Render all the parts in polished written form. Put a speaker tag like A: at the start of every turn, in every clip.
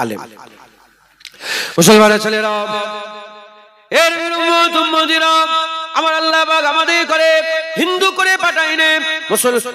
A: আলেম। মুসলমানের ছেলেরা, এর উম্মতিরা, আমার আল্লাহ পাক আমাদের করে হিন্দু করে পাঠায়নি,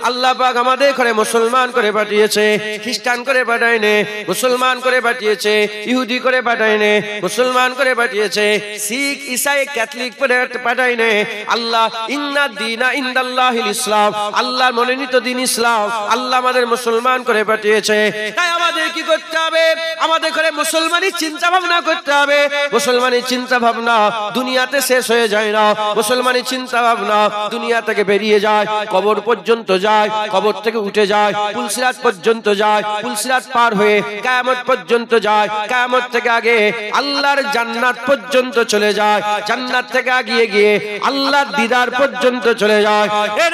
A: আল্লাহ পাক আমাদের করে মুসলমান করে পাঠিয়েছে। খ্রিস্টান করে পাঠায়নি, মুসলমান করে পাঠিয়েছে। ইহুদি করে পাঠায়নি, মুসলমান করে পাঠিয়েছে। শিখ, ঈসাই, ক্যাথলিক করে পাঠায়নি। আল্লাহ ইন্না দীনা ইনদাল্লাহিল ইসলাম, আল্লাহর মনোনীত দিন ইসলাম। আল্লাহ আমাদের মুসলমান করে পাঠিয়েছে। তাই আমাদের কি করতে হবে? আমাদের করে মুসলমানি চিন্তা ভাবনা করতে হবে। মুসলমানি চিন্তা ভাবনা দুনিয়াতে শেষ হয়ে যায় না। মুসলমানি চিন্তা ভাবনা দুনিয়া থেকে বেরিয়ে যায়, কবর পর্যন্ত যায়, কবর থেকে উঠে যায়, পুলসিরাত পর্যন্ত যায়, পুলসিরাত পার হয়ে কিয়ামত পর্যন্ত যায়, কিয়ামত থেকে আগে আল্লাহর জান্নাত পর্যন্ত চলে যায়, জান্নাত থেকে আগিয়ে গিয়ে আল্লাহর দিদার পর্যন্ত চলে যায়। এর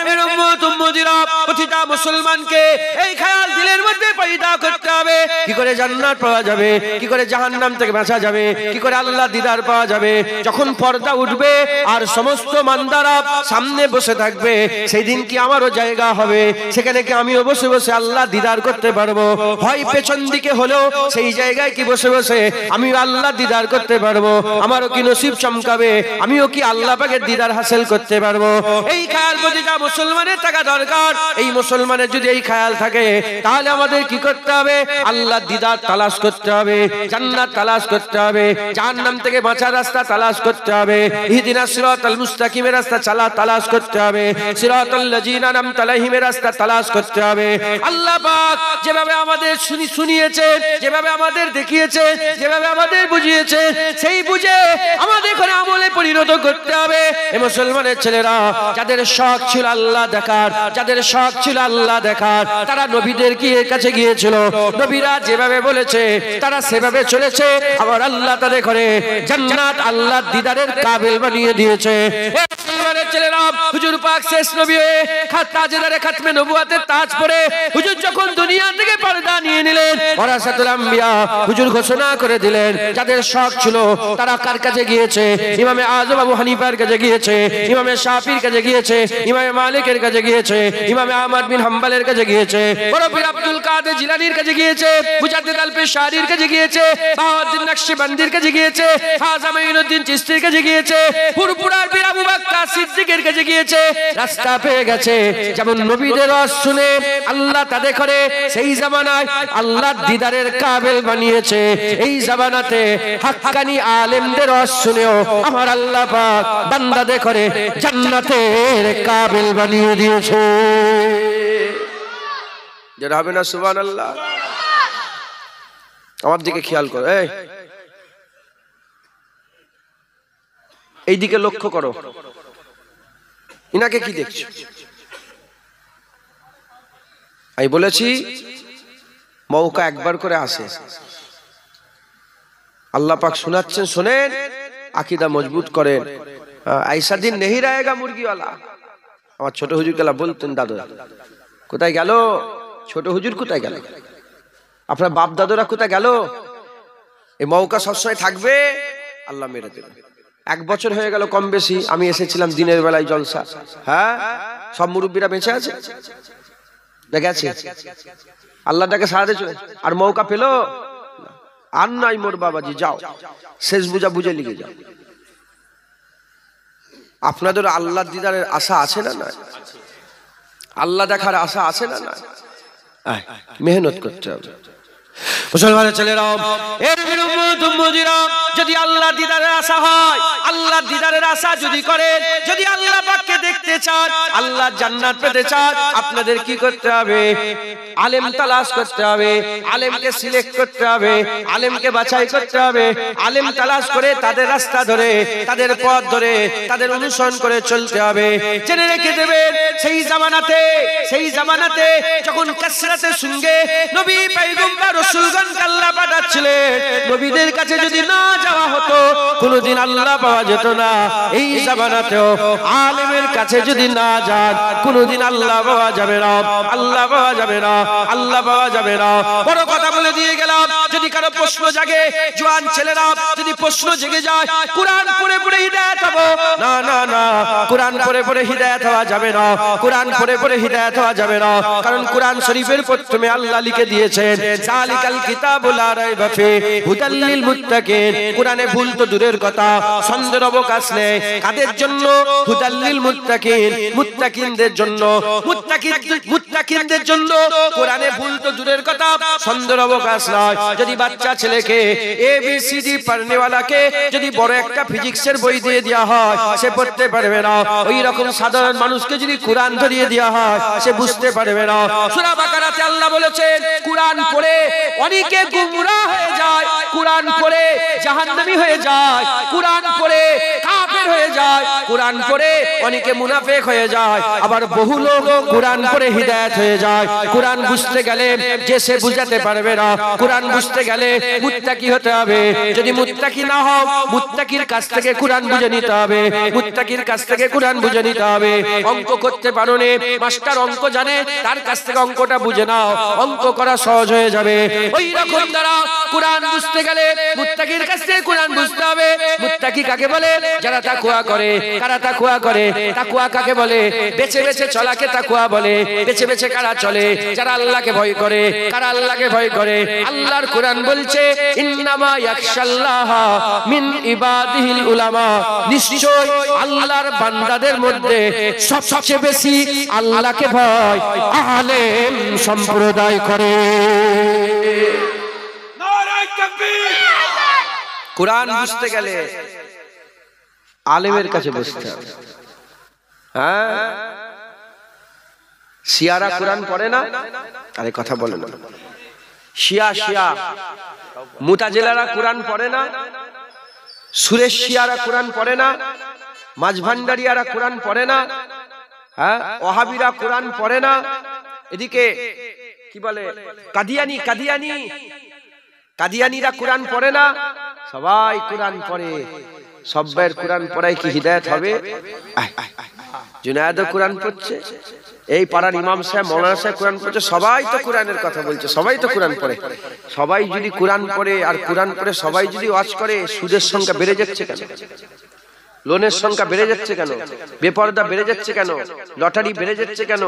A: উম্মতিরা, প্রতিটা মুসলমানকে এই খেয়াল দিলের মধ্যে পয়দা করতে হবে, কি করে জান্নাত পাওয়া যাবে, কি করে জাহান্নাম থেকে বাঁচা যাবে, কি করে আল্লাহর দিদার পাওয়া যাবে। যখন পর্দা উঠবে আর সমস্ত মান্দারা সামনে বসে থাকবে, সেই দিন কি আমারও জায়গা হবে, সেখানে কি আমিও বসে বসে আল্লাহ দিদার করতে পারবো? হয় পেছন দিকে হলেও সেই জায়গায় কি বসে বসে আমি আল্লাহ দিদার করতে পারবো? আমারও কি নসিব চমকাবে? আমিও কি আল্লাহ পাকের দিদার হাসিল করতে পারবো? এই খেয়াল প্রতিটা মুসলমানের থাকা দরকার। এই মুসলমানের যদি এই খেয়াল থাকে, তাহলে আমাদের কি করতে হবে? আল্লাহ দিদার তালাশ করতে হবে, জান্নাত তালাশ করতে হবে, জাহান্নাম থেকে বাঁচার রাস্তা তালাশ করতে হবে, ইহদিনাস সিরাতাল মুস্তাকিমের রাস্তা তালাশ করতে হবে, সিরাতাল লাযিনা আনআমতা আলাইহিমের রাস্তা তালাশ করতে হবে। আল্লাহ পাক যেভাবে আমাদের শুনিয়েছে, যেভাবে আমাদের দেখিয়েছে, যেভাবে আমাদের বুঝিয়েছে, সেই বুঝে আমাদের এখানে আমলে পরিণত করতে হবে। এই মুসলমানের ছেলেরা, যাদের শখ ছিল আল্লাহ দেখার, যাদের শখ ছিল আল্লাহ দেখার, তারা নবীদের কাছে গিয়েছিল, নবীরা যেভাবে বলেছে তারা সেভাবে চলেছে। আবার আল্লাহ তাদের করে জান্নাত আল্লাহর দিদারের কাবিল বানিয়ে দিয়েছে। ছেলেরা, হুজুর পাক শেষ নবী হয়ে তাজদারে খাতমে নবুয়তের তাজ পরে হুজুর যখন দুনিয়া থেকে পর্দা নিয়ে নিলেন, ওয়ারাসাতুল আম্বিয়া হুজুর ঘোষণা করে দিলেন, যাদের শখ ছিল তারা কার কাছে গিয়েছে? ইমামে আযম আবু হানিফার কাছে গিয়েছে, ইমামে শাফির কাছে গিয়েছে, ইমামে মালিকের কাছে গিয়েছে, ইমামে আহমদ বিন হাম্বলের কাছে গিয়েছে, বড় পীর আব্দুল কাদের জিলানীর কাছে গিয়েছে, মুজাদ্দিদ আল-পেশারির কাছে গিয়েছে, বাহাউদ্দিন নকশবন্দির কাছে গিয়েছে, খাজা মাঈনুদ্দিন চিশতির কাছে গিয়েছে, ফুরফুরার পীর আবু বকর সিদ্দিকের কাছে গিয়েছে। রাস্তা পেয়ে গেছে। যেমন নবীদের ওয়াজ শুনে আল্লাহ তাদের করে সেই জামানায় আল্লাহর দিদারের কাবিল বানিয়েছে, এই জামানাতে হাক্কানি আলেমদের ওয়াজ শুনেও আমার আল্লাহ পাক বান্দাদের করে জান্নাতের কাবিল বানিয়ে দিয়েছে। যারা হবে না সুবহানাল্লাহ। আমার দিকে খেয়াল করো, এই দিকে লক্ষ্য করো, ইনাকে কি দেখছো? আমি বলেছি মৌকা একবার করে আসে, আল্লাহ পাক শোনাচ্ছেন, শোনেন, আকীদা মজবুত করেন। আইসা দিন নেহি রায়েগা মুরগিওয়ালা। আমার ছোট হুজুর কেলা বলতেন, দাদু কোথায় গেল? ছোট হুজুর কোথায় গেল? আপনার বাপ দাদুরা কোথায় গেল? এই মৌকা সবসময় থাকবে, আল্লাহ মেরে দেবে। 1 বছর হয়ে গেল কম বেশি আমি এসেছিলাম দিনের বেলায় জলসা। হ্যাঁ, সব মুরব্বীরা বেঁচে আছে, গেছে, আল্লাহটাকে সারাতে চলে। আর মৌকা পেল আর নাই মোর বাবাজি, যাও শেষ বুঝা বুঝে লিখে যাও। আপনাদের আল্লাহ দিদারের আশা আছে না? না, আল্লাহ দেখার আশা আছে না? না, মেহনত করতে হবে। মুসলমানের ছেলেরা, এর উম্মতিরা, যদি আল্লাহ দিদারের আশা হয়, আল্লাহ দিদারের আশা যদি করে, যদি আল্লাহ পাককে দেখতে চান, আল্লাহ জান্নাত পেতে চান, আপনাদের কি করতে হবে? আলেম তালাশ করতে হবে, আলেমকে সিলেক্ট করতে হবে, আলেমকে বাছাই করতে হবে, আলেম তালাশ করে তাদের রাস্তা ধরে, তাদের পথ ধরে, তাদের অনুসরণ করে চলতে হবে। জেনে রেখে দেবেন, সেই জামানাতে যখন কাসরাতের সঙ্গে নবী পয়গম্বর রাসূলগণকে আল্লাহ পাঠাচ্ছিলেন, নবীদের কাছে যদি না যাওয়া হতো কোনদিন আল্লাহ পাওয়া যেত না। এই জামানাতেও আলেমের কাছে যদি না যান কোনদিন আল্লাহ পাওয়া যাবে না, আল্লাহ পাওয়া যাবে না, আল্লাহ পাওয়া যাবে না। বড় কথা বলে দিয়ে গেলাম, যদি কারো প্রশ্ন জাগে, জওয়ান ছেলেরা যদি প্রশ্ন জেগে যায় কোরআন পড়ে পড়ে হিদায়াত হবো, না না না, কোরআন পড়ে পড়ে হিদায়াত হওয়া যাবে না, কোরআন পড়ে পড়ে হিদায়াত হওয়া যাবে না। কারণ কোরআন শরীফের প্রথমে আল্লাহ লিখে দিয়েছেন যালিকাল কিতাবুল লা রাইবা ফি হুদাল লিল মুত্তাকিন। কোরআনে ভুল তো দূরের কথা, সন্দেহের অবকাশ নেই। কাদের জন্য? হুদাল লিল মুত্তাকিন, মুত্তাকিনদের জন্য। মুত্তাকিনদের জন্য কোরআনে ভুল তো দূরের কথা, সন্দেহের অবকাশ নাই। যদি বাচ্চা ছেলেকে ABCD পড়নে ওয়ালাকে যদি বড় একটা ফিজিক্সের বই দিয়ে দেওয়া হয় সে পড়তে পারবে না। ওই রকম সাধারণ মানুষকে যদি কোরআন ধরিয়ে দেওয়া হয় সে বুঝতে পারবে না। সূরা বাকারাতে আল্লাহ বলেছেন কোরআন পড়ে অনেকে গুমরাহ হয়ে যায়, কোরআন পড়ে জাহান্নামী হয়ে যায়, কোরআন পড়ে কাফের হয়ে যায়, কোরআন পড়ে অনেকে মুনাফিক হয়ে যায়, আবার বহু লোক কোরআন পড়ে হিদায়াত হয়ে যায়। কোরআন বুঝতে গেলে যে সে বুঝাতে পারবে না, কোরআন বুঝতে গেলে মুত্তাকি হতে হবে। যদি মুত্তাকি না হও, মুত্তাকির কাছ থেকে কোরআন বুঝে নিতে হবে, মুত্তাকির কাছ থেকে কোরআন বুঝে নিতে হবে। অঙ্ক করতে পারো নে, মাস্টার অঙ্ক জানে, তার কাছ থেকে অঙ্কটা বুঝে নাও, অঙ্ক করা সহজ হয়ে যাবে। ওই রকম দ্বারা কোরআন বুঝতে গেলে মুত্তাকির কাছ থেকে কোরআন বুঝতে হবে। মুত্তাকি কাকে বলে? যারা তাকওয়া করে। কারা তাকওয়া করে? তাকওয়া কাকে বলে? বেঁচে বেঁচে চলাকে তাকওয়া বলে। বেঁচে বেঁচে কারা চলে? যারা আল্লাহকে ভয় করে। কারা আল্লাহকে ভয় করে? আল্লাহর কোরআন বলছে ইন্নামা ইয়াখশাল্লাহা মিন ইবাদিহিল উলামা, নিশ্চয় আল্লাহর বান্দাদের মধ্যে সবচেয়ে বেশি আল্লাহকে ভয় আলেম সম্প্রদায় করে। নারায়ে তাকবীর। কোরআন বুঝতে গেলে আলেমের কাছে বসতে হবে। হ্যাঁ, শিয়ারা কোরআন পড়ে না? আরে কথা বলে না। শিয়া মুতাজিলারা কোরআন পড়ে না? সুরেশ শিয়ারা কোরআন পড়ে না? মাঝভান্ডারিয়ারা কোরআন পড়ে না? হ্যাঁ, ওহাবিরা কোরআন পড়ে না? এদিকে কি বলে কাদিয়ানিরা কোরআন পড়ে না? সবাই কোরআন পড়ে। সবাইয়ের কোরআন পড়ায় কি হিদায়াত হবে? জুনায়েদও কোরআন পড়ছে, এই পাড়ার ইমাম সাহেব মৌলানা সাহেব কোরআন পড়ছে, সবাই তো কোরআনের কথা বলছে, সবাই তো কোরআন পড়ে। সবাই যদি কোরআন পড়ে আর কোরআন পড়ে সবাই যদি ওয়াজ করে, সুদের সংখ্যা বেড়ে যাচ্ছে কেন? লোনের সংখ্যা বেড়ে যাচ্ছে কেন? বেপরদা বেড়ে যাচ্ছে কেন? লটারি বেড়ে যাচ্ছে কেন?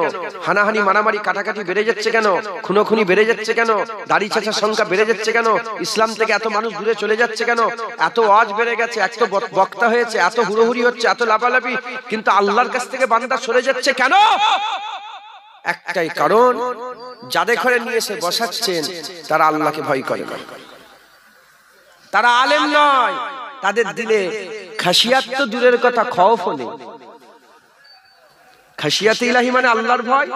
A: হানাহানি মারামারি কাটাকাটি বেড়ে যাচ্ছে কেন? খুনোখুনি বেড়ে যাচ্ছে কেন? দাড়ি চাচার সংখ্যা বেড়ে যাচ্ছে কেন? ইসলাম থেকে এত মানুষ দূরে চলে যাচ্ছে কেন? এত ওয়াজ বেড়ে গেছে, এত বক্তা হয়েছে, এত হুড়োহুড়ি হচ্ছে, এত লাফালাফি, কিন্তু আল্লাহর কাছ থেকে বান্দা সরে যাচ্ছে কেন? একটাই কারণ, যাদের ঘরে নিয়ে এসে বসাচ্ছেন তারা আল্লাহকে ভয় করে না, তারা আলেম নয়, তাদের দিলে খাশিয়াত তো দূরের কথা, খৌফও নেই। খাশিয়াত ইলাহি মানে আল্লাহর ভয়,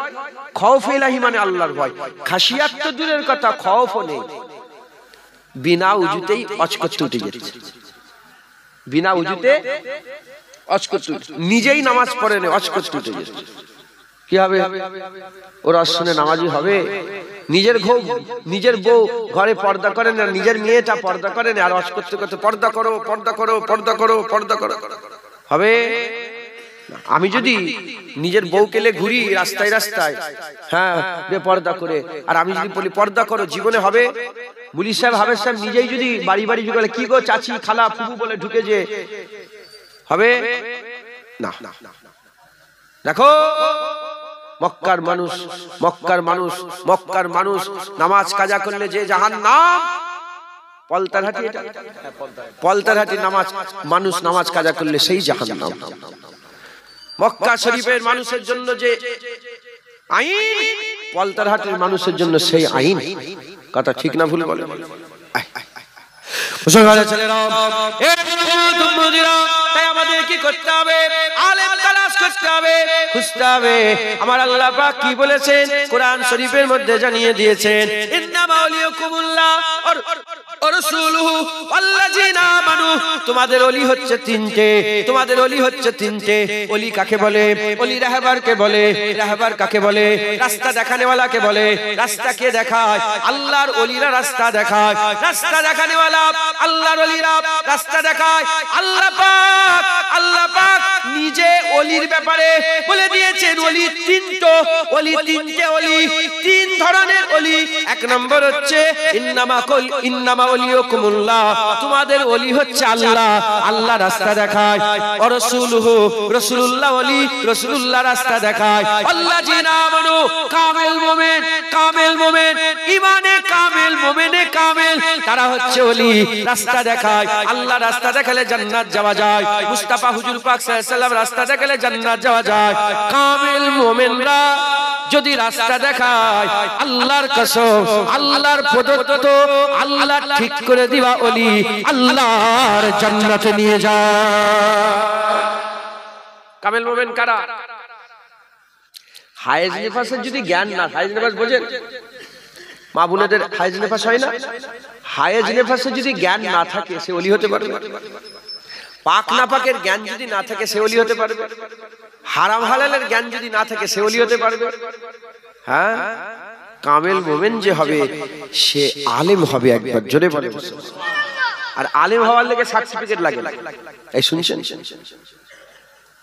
A: খৌফ ইলাহি মানে আল্লাহর ভয়। খাশিয়াত তো দূরের কথা, খৌফও নেই। বিনা উজুতেই ওয়াজ করতে উঠে যাচ্ছে, বিনা উজুতে ওয়াজ করতে, নিজেই নামাজ পড়ে না, ওয়াজ করতে উঠে যাচ্ছে। কি হবে? ওরা শুনে নামাজি হবে? নিজের বউ ঘরে পর্দা করে না, নিজের মেয়েটা পর্দা করে না, আর ওয়াজ করতে করতে পর্দা করো পর্দা করো পর্দা করো পর্দা করো হবে? আমি যদি নিজের বউকে লে ঘুরি রাস্তায় রাস্তায়, হ্যাঁ বেপর্দা করে, আর আমি যদি বলি পর্দা করো, জীবনে হবে? মুলি সাহেব হাবেব সাহেব নিজেই যদি বাড়ি বাড়ি বলে কি গো চাচি খালা ফুফু বলে ঢুকে যে হবে না। দেখো মক্কার মানুষ নামাজ কাজা করলে যে জাহান্নাম, পলতারহাটি মানুষ নামাজ কাজা করলে সেই জাহান্নাম। মক্কা শরীফের মানুষের জন্য যে আইন, পলতারহাটের মানুষের জন্য সেই আইন। কথা ঠিক না ভুল বলে? মুসলমানের ছেলেরা, তাই আমাদের কি করতে হবে? আলেম তালাশ করতে হবে, খুঁজতে হবে। আমার আল্লাহ পাক কি বলেছেন? কোরআন শরীফের মধ্যে জানিয়ে দিয়েছেন ইন্নামা ওয়ালিয়াকুমুল্লাহ রাসূলুহু ওয়াল্লাযিনা আমানু। তোমাদের ওলি হচ্ছে তিনটে, তোমাদের ওলি হচ্ছে তিনটে। ওলি কাকে বলে? ওলি রাহবারকে বলে। রাহবার কাকে বলে? রাস্তা দেখানেওয়ালাকে বলে। রাস্তা কে দেখায়? আল্লাহর ওলিরা রাস্তা দেখায়। রাস্তা দেখানেওয়ালা আল্লাহর ওলিরা রাস্তা দেখায়। আল্লাহ পাক, আল্লাহ পাক নিজে ওলির ব্যাপারে বলে দিয়েছেন ওলি তিনটো, ওলি তিনটে, ওলি তিন ধরনের ওলি। এক নম্বর হচ্ছে ইন্নামা ওলিয়ুকুমুল্লাহ, তোমাদের ওলি হচ্ছে আল্লাহ, আল্লাহ রাস্তা দেখায়। ওয়া রাসূলুহু, রাসূলুল্লাহ ওলি, রাসূলুল্লাহ রাস্তা দেখায়। আল্লাযিনা আমানু, কামেল মুমিন, কামেল মুমিন, ঈমানে কামেল, মুমিনে কামেল, তারা হচ্ছে ওলি, রাস্তা দেখায়। আল্লাহ রাস্তা দেখালে জান্নাত যাওয়া যায়। মুস্তাফা হুজুর পাক সাল্লাল্লাহু আলাইহি ওয়াসাল্লাম রাস্তা দেখালে জান্নাত যাওয়া যায়। কামেল মুমিনরা যদি রাস্তা দেখায়, আল্লাহর কসম, আল্লাহর প্রদত্ত, আল্লাহ ঠিক করে দিবা ওলি, আল্লাহর জান্নাতে নিয়ে যায়। কামেল মুমিন কারা? হায়েজ নেফাসের যদি জ্ঞান না, হায়েজ নেফাস বোঝেন মা বোনেদের? হায়েজ নেফাস হয় না? হায়েজ নেফাসের যদি জ্ঞান না থাকে সে ওলি হতে পারবে? পাক না পাকের জ্ঞান যদি না থাকে সে ওলি হতে পারবে? হারাম হালালের জ্ঞান যদি না থাকে সে ওলি হতে পারবে? হ্যাঁ, কামেল মুমিন যে হবে সে আলেম হবে। একবার জোরে বলে। আর আলেম হওয়ার লেগে সার্টিফিকেট লাগে। এই শুনছেন?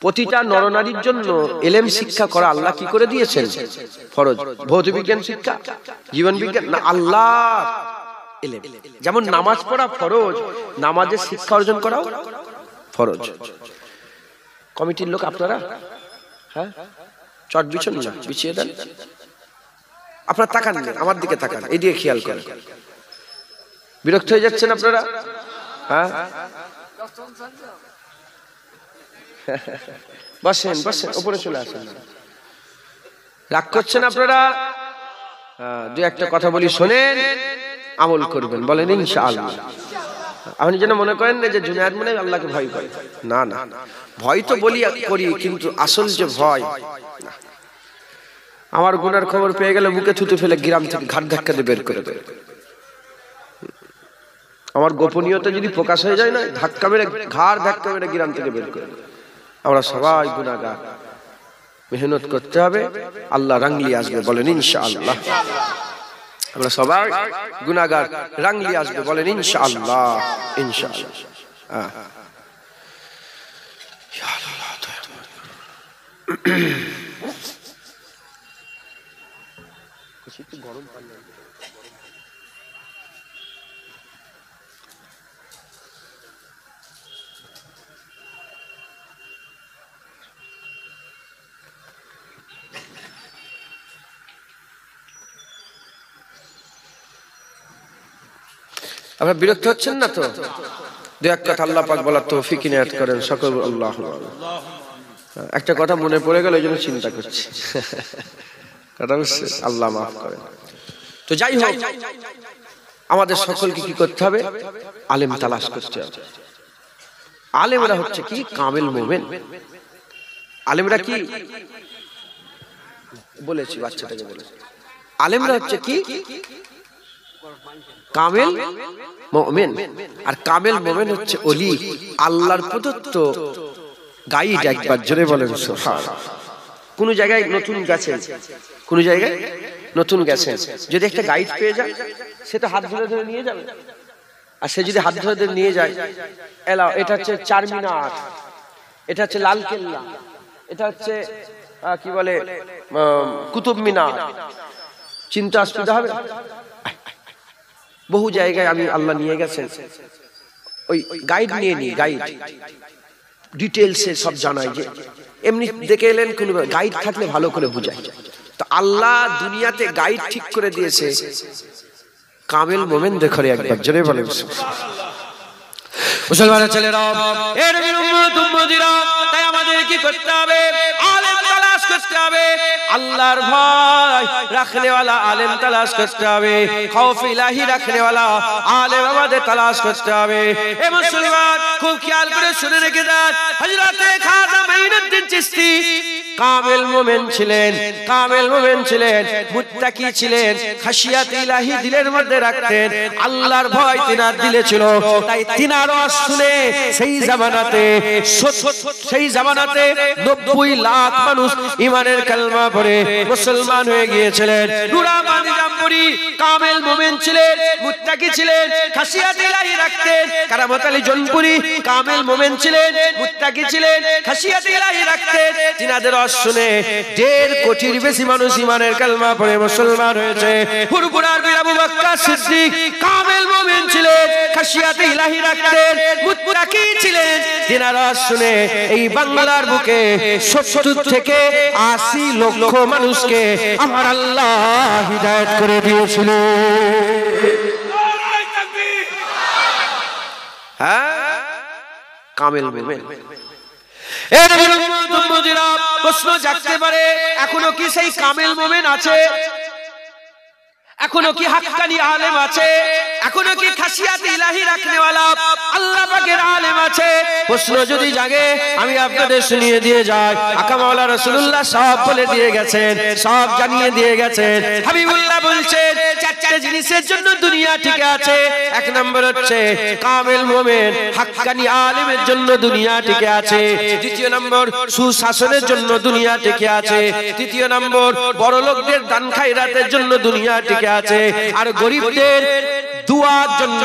A: প্রতিটা নরনারীর জন্য ইলম শিক্ষা করা আল্লাহ কি করে দিয়েছেন? ফরজ। ভৌত বিজ্ঞান শিক্ষা, জীবন বিজ্ঞান না, আল্লাহ ইলম। যেমন নামাজ পড়া ফরজ, নামাজের শিক্ষা অর্জন করাও ফরজ। কমিটির লোক আপনারা, হ্যাঁ, চট বিছন না, বিছিয়ে দেন। আপনারা তাকান না, আমার দিকে তাকান, এই দিকে খেয়াল করেন। বিরক্ত হয়ে যাচ্ছেন আপনারা? হ্যাঁ, বসেন বসেন, উপরে চলে আসেন। রাগ করছেন আপনারা? দু একটা কথা বলি, শোনেন, আমল করবেন। বলেন ইনশাআল্লাহ। আপনি যেন মনে করেন না যে জুনায়েদ মনে আল্লাহকে ভয় করে। না না, ভয় তো বলি করি, কিন্তু আসল যে ভয়, আমার গুনার খবর পেয়ে গেলে বুকে থুতু ফেলে গ্রাম থেকে ঘাট ধাক্কা দিয়ে বের করে দেয়। আমার গোপনীয়তা যদি প্রকাশ হয়ে যায় না, ধাক্কা মেরে, ঘাড় ধাক্কা মেরে গ্রাম থেকে বের করে দেয়। আমরা সবাই গুনাহগার, মেহনত করতে হবে, আল্লাহ রাঙ্গলি আসবে। বলেন ইনশাআল্লাহ। আমরা সবাই গুনাহগার, রাঙ্গলি আসবে। বলেন ইনশাআল্লাহ, ইনশাআল্লাহ। গরম পানি আপনারা বিরক্ত হচ্ছেন না তো? দু এক কথা আল্লাহ পাক বলার তৌফিক ইনায়াত করেন সকল। আল্লাহ, একটা কথা মনে পড়ে গেল, এই জন্য চিন্তা করছি। কথা বুঝছে? আল্লাহ মাফ করেন। তো যাই হোক, আমাদের সকলকে কি করতে হবে? আলেম তালাশ করতে হবে। আলেমরা হচ্ছে কি? কামেল মুমিন। আলেমরা কি বলেছি? বাচ্চাটাকে বলেছি। আলেমরা হচ্ছে কি? কামেল মুমিন। আর কামেল মুমিন হচ্ছে ওলি, আল্লাহর প্রদত্ত গাইড। একবার জোরে বলেন সুবহানাল্লাহ। কোন জায়গায় নতুন গেছেন, কোন জায়গায় নতুন গেছেন, যদি একটা গাইড পেয়ে যায়, সেটা হাত ধরে ধরে নিয়ে যাবে। আর সে যদি হাত ধরে ধরে নিয়ে যায়, এলাও, এটা হচ্ছে চারমিনার, এটা হচ্ছে লাল কেল্লা, এটা হচ্ছে কি বলে কুতুব মিনার, চিন্তা অসুবিধা হবে? বহু জায়গায় আমি আল্লাহ নিয়ে গেছেন, ওই গাইড নিয়ে নি, গাইড ডিটেলসে সব জানাই। যে এমনি দেখে এলেন, কোন গাইড থাকলে ভালো করে বুঝায়। তো আল্লাহ দুনিয়াতে গাইড ঠিক করে দিয়েছে কামেল মুমিনদের ঘরে। একবার জোরে বলেন সুবহানাল্লাহ। মুসলমানের ছেলেরা, এর উম্মত উম্মতিরা, তাই আমাদের কি করতে হবে? আলেম তালাশ করতে হবে। আল্লাহর ভয় রাখনেওয়ালা আলেম তালাশ করতে হবে। খৌফ ইলাহি রাখনেওয়ালা আলেম আমাদের তালাশ করতে হবে। এ মুসলমান, খুব খেয়াল করে শুনে রেখে দেন, হযরতে খাজা মাইনুদ্দিন চিশতি কামেল মোমেন ছিলেন, কামেল মোমেন ছিলেন, মুত্তাকি ছিলেন, খাশিয়াত ইলাহি দিলের মধ্যে রাখতেন, আল্লাহর ভয় তিনার দিলে ছিল। তাই তিনার ওয়াজ শুনে সেই জামানাতে 90 লাখ মানুষ ঈমানের কালেমা পড়ে মুসলমান হয়ে গিয়েছিলেন। নুরাবানি জামপুরি কামেল মোমেন ছিলেন, মুত্তাকি ছিলেন, খাশিয়াত ইলাহি রাখতেন। কারামত আলী জনপুরি কামেল মোমেন ছিলেন, মুত্তাকি ছিলেন, খাশিয়াত ইলাহি রাখতেন। তিনাদের ওয়াজ শুনে 1.5 কোটির বেশি মানুষ ঈমানের কালেমা পড়ে মুসলমান হয়েছে। ফুরফুরার বীর আবু বকর সিদ্দিক কামেল মোমেন ছিলেন, খাশিয়াত ইলাহি রাখতেন, মুত্তাকি ছিলেন। তিনার ওয়াজ শুনে এই বাংলার বুকে 70 থেকে 80 লক্ষ মানুষকে আমার আল্লাহ হিদায়াত করে দিয়েছিল। হ্যাঁ, কামেল মোমেন। এর বিরুদ্ধে প্রশ্ন জাগতে পারে, এখনো কি সেই কামেল মোমেন আছে? এখনো কি হাক্কানি আলেম আছে? এখনো কি খাশিয়াত ইলাহি রাখনেওয়ালা আল্লাহ পাকের আলেম আছে? প্রশ্ন যদি জাগে আমি আপনাদের শুনিয়ে দিয়ে যাই। আকা মাওলা রাসূলুল্লাহ সব বলে দিয়ে গেছেন, সব জানিয়ে দিয়ে গেছেন। হাবিবুল্লাহ বলছেন 4টে জিনিসের জন্য দুনিয়া টিকে আছে। 1 নম্বর হচ্ছে কামেল মোমেন হাক্কানি আলেমের জন্য দুনিয়া টিকে আছে। 2 নম্বর সুশাসনের জন্য দুনিয়া টিকে আছে। 3 নম্বর বড় লোকদের দান খায়রাতের জন্য দুনিয়া টিকে আছে। আর গরিবদের দুয়ার জন্য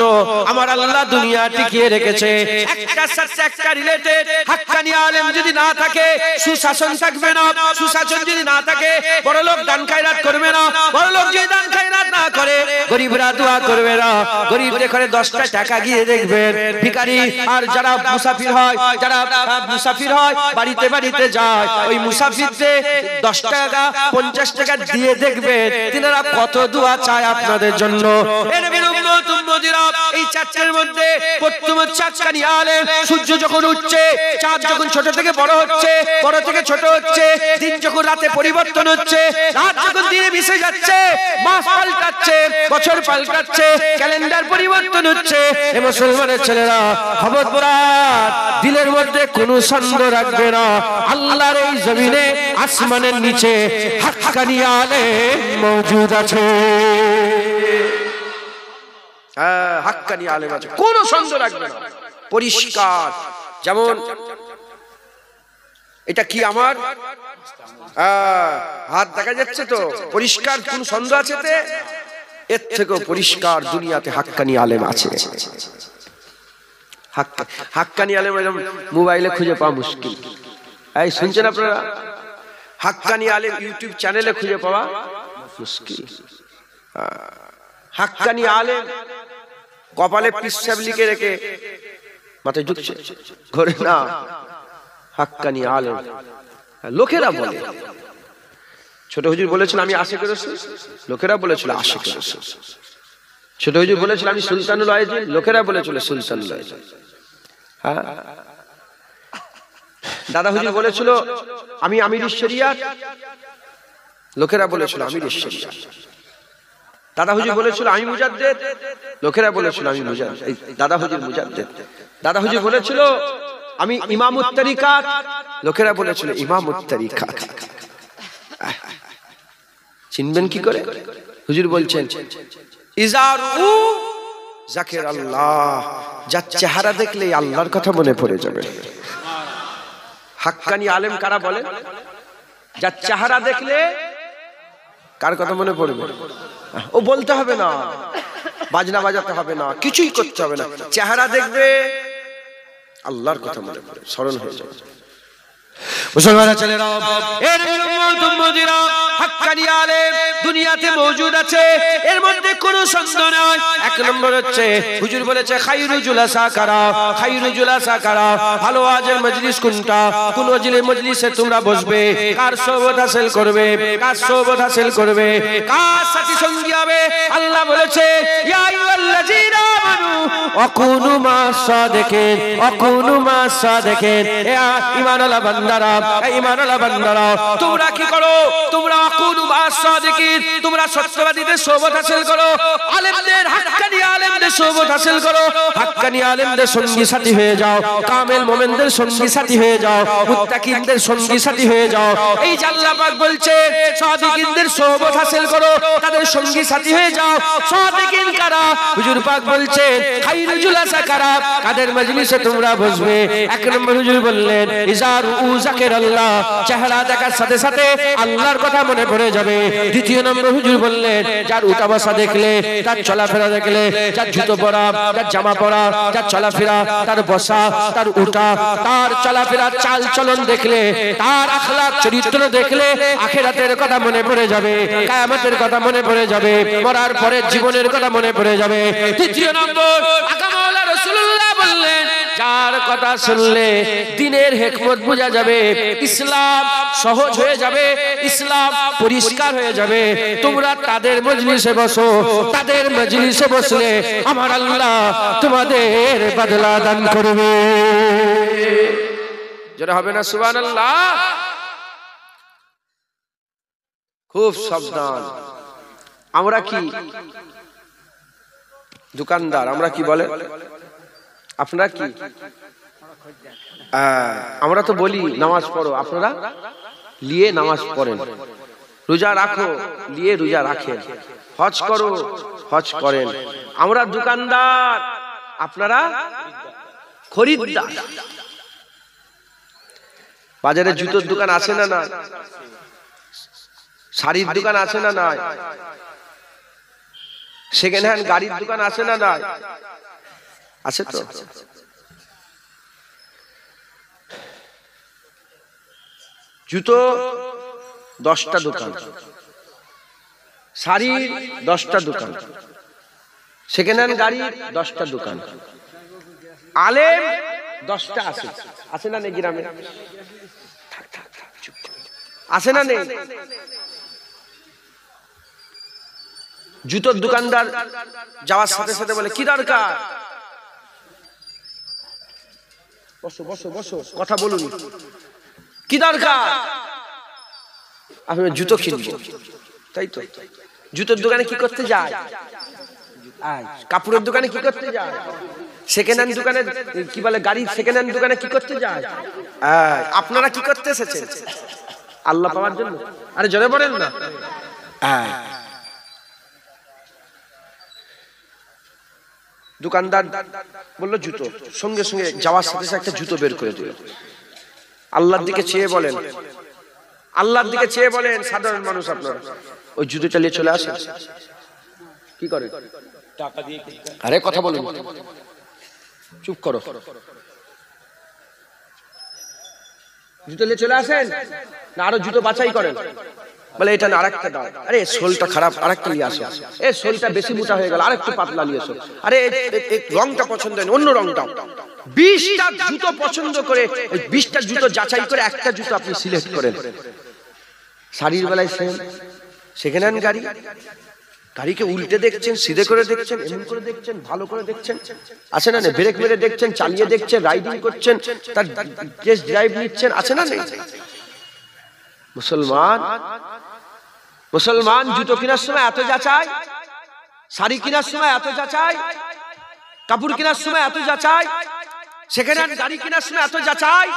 A: আমার আল্লাহ দুনিয়া টিকিয়ে রেখেছে। একটার সাথে একটা রিলেটেড। হাক্কানি আলেম যদি না থাকে সুশাসন থাকবে না, সুশাসন যদি না থাকে বড় লোক দান খায়রাত করবে না, বড় লোক যদি দান খায়রাত না করে গরিবরা দোয়া করবে না। গরিবদের ঘরে 10টা টাকা গিয়ে দেখবেন ভিখারি আর যারা মুসাফির হয়, যারা মুসাফির হয় বাড়িতে বাড়িতে যায়, ওই মুসাফিরদের 10 টাকা 50 টাকা দিয়ে দেখবেন তিনারা কত দোয়া চায় আপনাদের জন্য। এই 4টার মধ্যে প্রথম হচ্ছে হাক্কানি আলেম। সূর্য যখন উঠছে, চাঁদ যখন ছোট থেকে বড় হচ্ছে, বড় থেকে ছোট হচ্ছে, দিন যখন রাতে পরিবর্তন হচ্ছে, রাত যখন দিনে মিশে যাচ্ছে, মাস পাল্টাচ্ছে, বছর পাল্টাচ্ছে, ক্যালেন্ডার পরিবর্তন হচ্ছে, এ মুসলমানের ছেলেরা খবরদার দিলের মধ্যে কোনো সন্দেহ রাখবে না, আল্লাহর এই জমিনে আসমানের নিচে হাক্কানি আলেম মওজুদ আছে। হাক্কানি আলেম আছে, কোনো সন্দেহ রাখবে না, পরিষ্কার। যেমন এটা কি আমার হাত দেখা যাচ্ছে তো, পরিষ্কার, কোন সন্দেহ আছে? এর থেকেও পরিষ্কার দুনিয়াতে হাক্কানি আলেম আছে। হাক্কানি আলেম মোবাইলে খুঁজে পাওয়া মুশকিল। এই শুনছেন আপনারা? হাক্কানি আলেম ইউটিউব চ্যানেলে খুঁজে পাওয়া মুশকিল। হাক্কানি আলেম কপালে পিসাব লিখে রেখে মাথায় ঢুকছে ঘরে না, হাক্কানি আলেম। লোকেরা বলে, ছোট হুজুর বলেছিল আমি আশিক রাসূল, লোকেরা বলেছিল আশিক রাসূল। ছোট হুজুর বলেছিল আমি সুলতানুল আইজিন, লোকেরা বলেছিল সুলতানুল আইজিন। হ্যাঁ, দাদা হুজুর বলেছিল আমি আমিরুশ শরিয়াত, লোকেরা বলেছিল আমিরুশ শরিয়াত। দাদা হুজুর বলেছিল আমি মুজাদ্দেদ, লোকেরা বলেছিল আমি মুজাদ্দেদ। দাদা হুজুর মুজাদ্দেদ। দাদা হুজুর বলেছিল আমি ইমামুত তরিকাত, লোকেরা বলেছিল ইমামুত তরিকাত। চিনবেন কি করে? হুজুর বলছেন ইজারু যাকির আল্লাহ, যার চেহারা দেখলে আল্লাহর কথা মনে পড়ে যাবে। হাক্কানি আলেম কারা বলেন? যার চেহারা দেখলে কার কথা মনে পড়বে? ও বলতে হবে না, বাজনা বাজাতে হবে না, কিছুই করতে হবে না, চেহারা দেখবে আল্লাহর কথা মনে পড়ে, স্মরণ হয়ে যাবে। মুসলমানের ছেলেরা, এর উম্মতিরা হাক্কানি আলেম দুনিয়াতে মওজুদ আছে, এর মধ্যে কোনো সন্দেহ নাই। 1 নম্বর হচ্ছে হুজুর বলেছে খায়রুল জুলাসা কারা, খায়রুল জুলাসা কারা, ভালো ওয়াজের মজলিস কোনটা, কোন ওয়াজের মজলিসে তোমরা বসবে, কার সোহবত হাসিল করবে, কার সোহবত হাসিল করবে, কার সাথী সঙ্গী হবে। আল্লাহ বলেছে ইয়া আইয়ুহাল্লাযীনা আমানু, ও অকুনু মা সাদিকিন, অকুনু মা সাদিকিন। এ ঈমানওয়ালা বান্দারা, এ ঈমানওয়ালা বান্দারা, তোমরা কি করো? তোমরা অকুনু মা সাদিকিন, তোমরা সত্যবাদীদের সোহবত হাসিল করো, আলেমদের, হাক্কানি আলেমদের সোহবত হাসিল করো, হাক্কানি আলেমদের সঙ্গী সাথী হয়ে যাও, কামেল মুমিনদের সঙ্গী সাথী হয়ে যাও, মুত্তাকিনদের সঙ্গী সাথী হয়ে যাও। এই যে আল্লাহ পাক বলছে সাদিকিনদের সোহবত হাসিল করো, তাদের সঙ্গী সাথী হয়ে যাও। সাদিকিন কারা? হুজুর পাক বলছে খাইরুল জুলাসা কারা? কাদের মজলিসে তোমরা বসবে? এক নম্বর হুজুর বললেন ইজার উ যাকির আল্লাহ, চেহারা দেখার সাথে সাথে আল্লাহর কথা মনে পড়ে যাবে। দ্বিতীয় নম্বর হুজুর বললেন যার উঠা বসা দেখলে, তার চলাফেরা দেখলে, যার জুতো পরা, তার জামা পরা, তার চলাফেরা, তার বসা, তার উঠা, তার চলাফেরা, চাল চলন দেখলে, তার আখলাক চরিত্র দেখলে আখিরাতের কথা মনে পড়ে যাবে, কিয়ামতের কথা মনে পড়ে যাবে, মরার পরের জীবনের কথা মনে পড়ে যাবে। তৃতীয় নম্বর আকা মাওলা রাসূলুল্লাহ বললেন যার কথা শুনলে দ্বীনের হিকমত বোঝা যাবে, ইসলাম সহজ হয়ে যাবে, ইসলাম পরিষ্কার হয়ে যাবে। তোমরা তাদের মজলিসে বসো, তাদের মজলিসে বসলে আমার আল্লাহ তোমাদের বদলা দান করবে। যারা হবে না সুবহানাল্লাহ। খুব সাবধান। আমরা কি দোকানদার, আমরা কি বলে, আপনারা কি? আমরা তো বলি নামাজ পড়ো, আপনারা লিয়ে নামাজ পড়েন, রোজা রাখো, লিয়ে রোজা রাখেন, হজ করো, হজ করেন। আমরা দোকানদার, আপনারা খরিদ্দার। বাজারে জুতোর দোকান আছে না না? শাড়ির দোকান আছে না নাই? সেকেন্ড হ্যান্ড গাড়ির দোকান আছে না নাই? আছে তো। জুতো 10টা দোকান, শাড়ির 10টা দোকান, সেকেন্ড হ্যান্ড গাড়ি 10টা দোকান, আলেম 10টা আছে। আছে না নেই গ্রামে? আছে না নেই? জুতোর দোকানদার যাওয়ার সাথে সাথে বলে কি দরকার? বসো বসো বসো, কথা বলুন, কি দরকার? আমি জুতো কিনবো, তাই তো। জুতোর দোকানে কি করতে যায়? কাপড়ের দোকানে কি করতে যায়? সেকেন্ড হ্যান্ড দোকানে কি বলে, গাড়ির সেকেন্ড হ্যান্ড দোকানে কি করতে যায়? আপনারা কি করতে এসেছেন? আল্লাহ পাওয়ার জন্য। আরে জোরে বলেন না। দোকানদার বললো জুতো, সঙ্গে সঙ্গে যাওয়ার সাথে সাথে একটা জুতো বের করে দিল। আল্লাহর দিকে চেয়ে বলেন, আল্লাহর দিকে চেয়ে বলেন, সাধারণ মানুষ আপনারা ওই জুতো চালিয়ে চলে আসেন, কি করে? টাকা দিয়ে। আরে কথা বলুন, চুপ করো। জুতো নিয়ে চলে আসেন না আরো জুতো বাছাই করেন? বলে এটা না, আরেকটা দাও। আরে সোলটা খারাপ, আরেকটা নিয়ে আসো। এই সোলটা বেশি মোটা হয়ে গেল, আরেকটু পাতলা নিয়ে আসো। আরে রংটা পছন্দ হয়, অন্য রংটা। 20টা জুতো পছন্দ করে 20টা জুতো যাচাই করে একটা জুতো আপনি সিলেক্ট করেন। শাড়ির বেলায় সেম, সেকেন্ড হ্যান্ড গাড়ি, গাড়িকে উল্টে দেখছেন, সিধে করে দেখছেন, এমন করে দেখছেন, ভালো করে দেখছেন, আছে না? ব্রেক মেরে দেখছেন, চালিয়ে দেখছেন, রাইডিং করছেন, তার টেস্ট ড্রাইভ নিচ্ছেন, আছে না? নেই? মুসলমান, মুসলমান জুতো কেনার সময় এত যাচাই, শাড়ি কেনার সময় এত যাচাই, কাপড় কেনার সময় এত যাচাই, সেকেন্ড হ্যান্ড গাড়ি কেনার সময় এত যাচাই,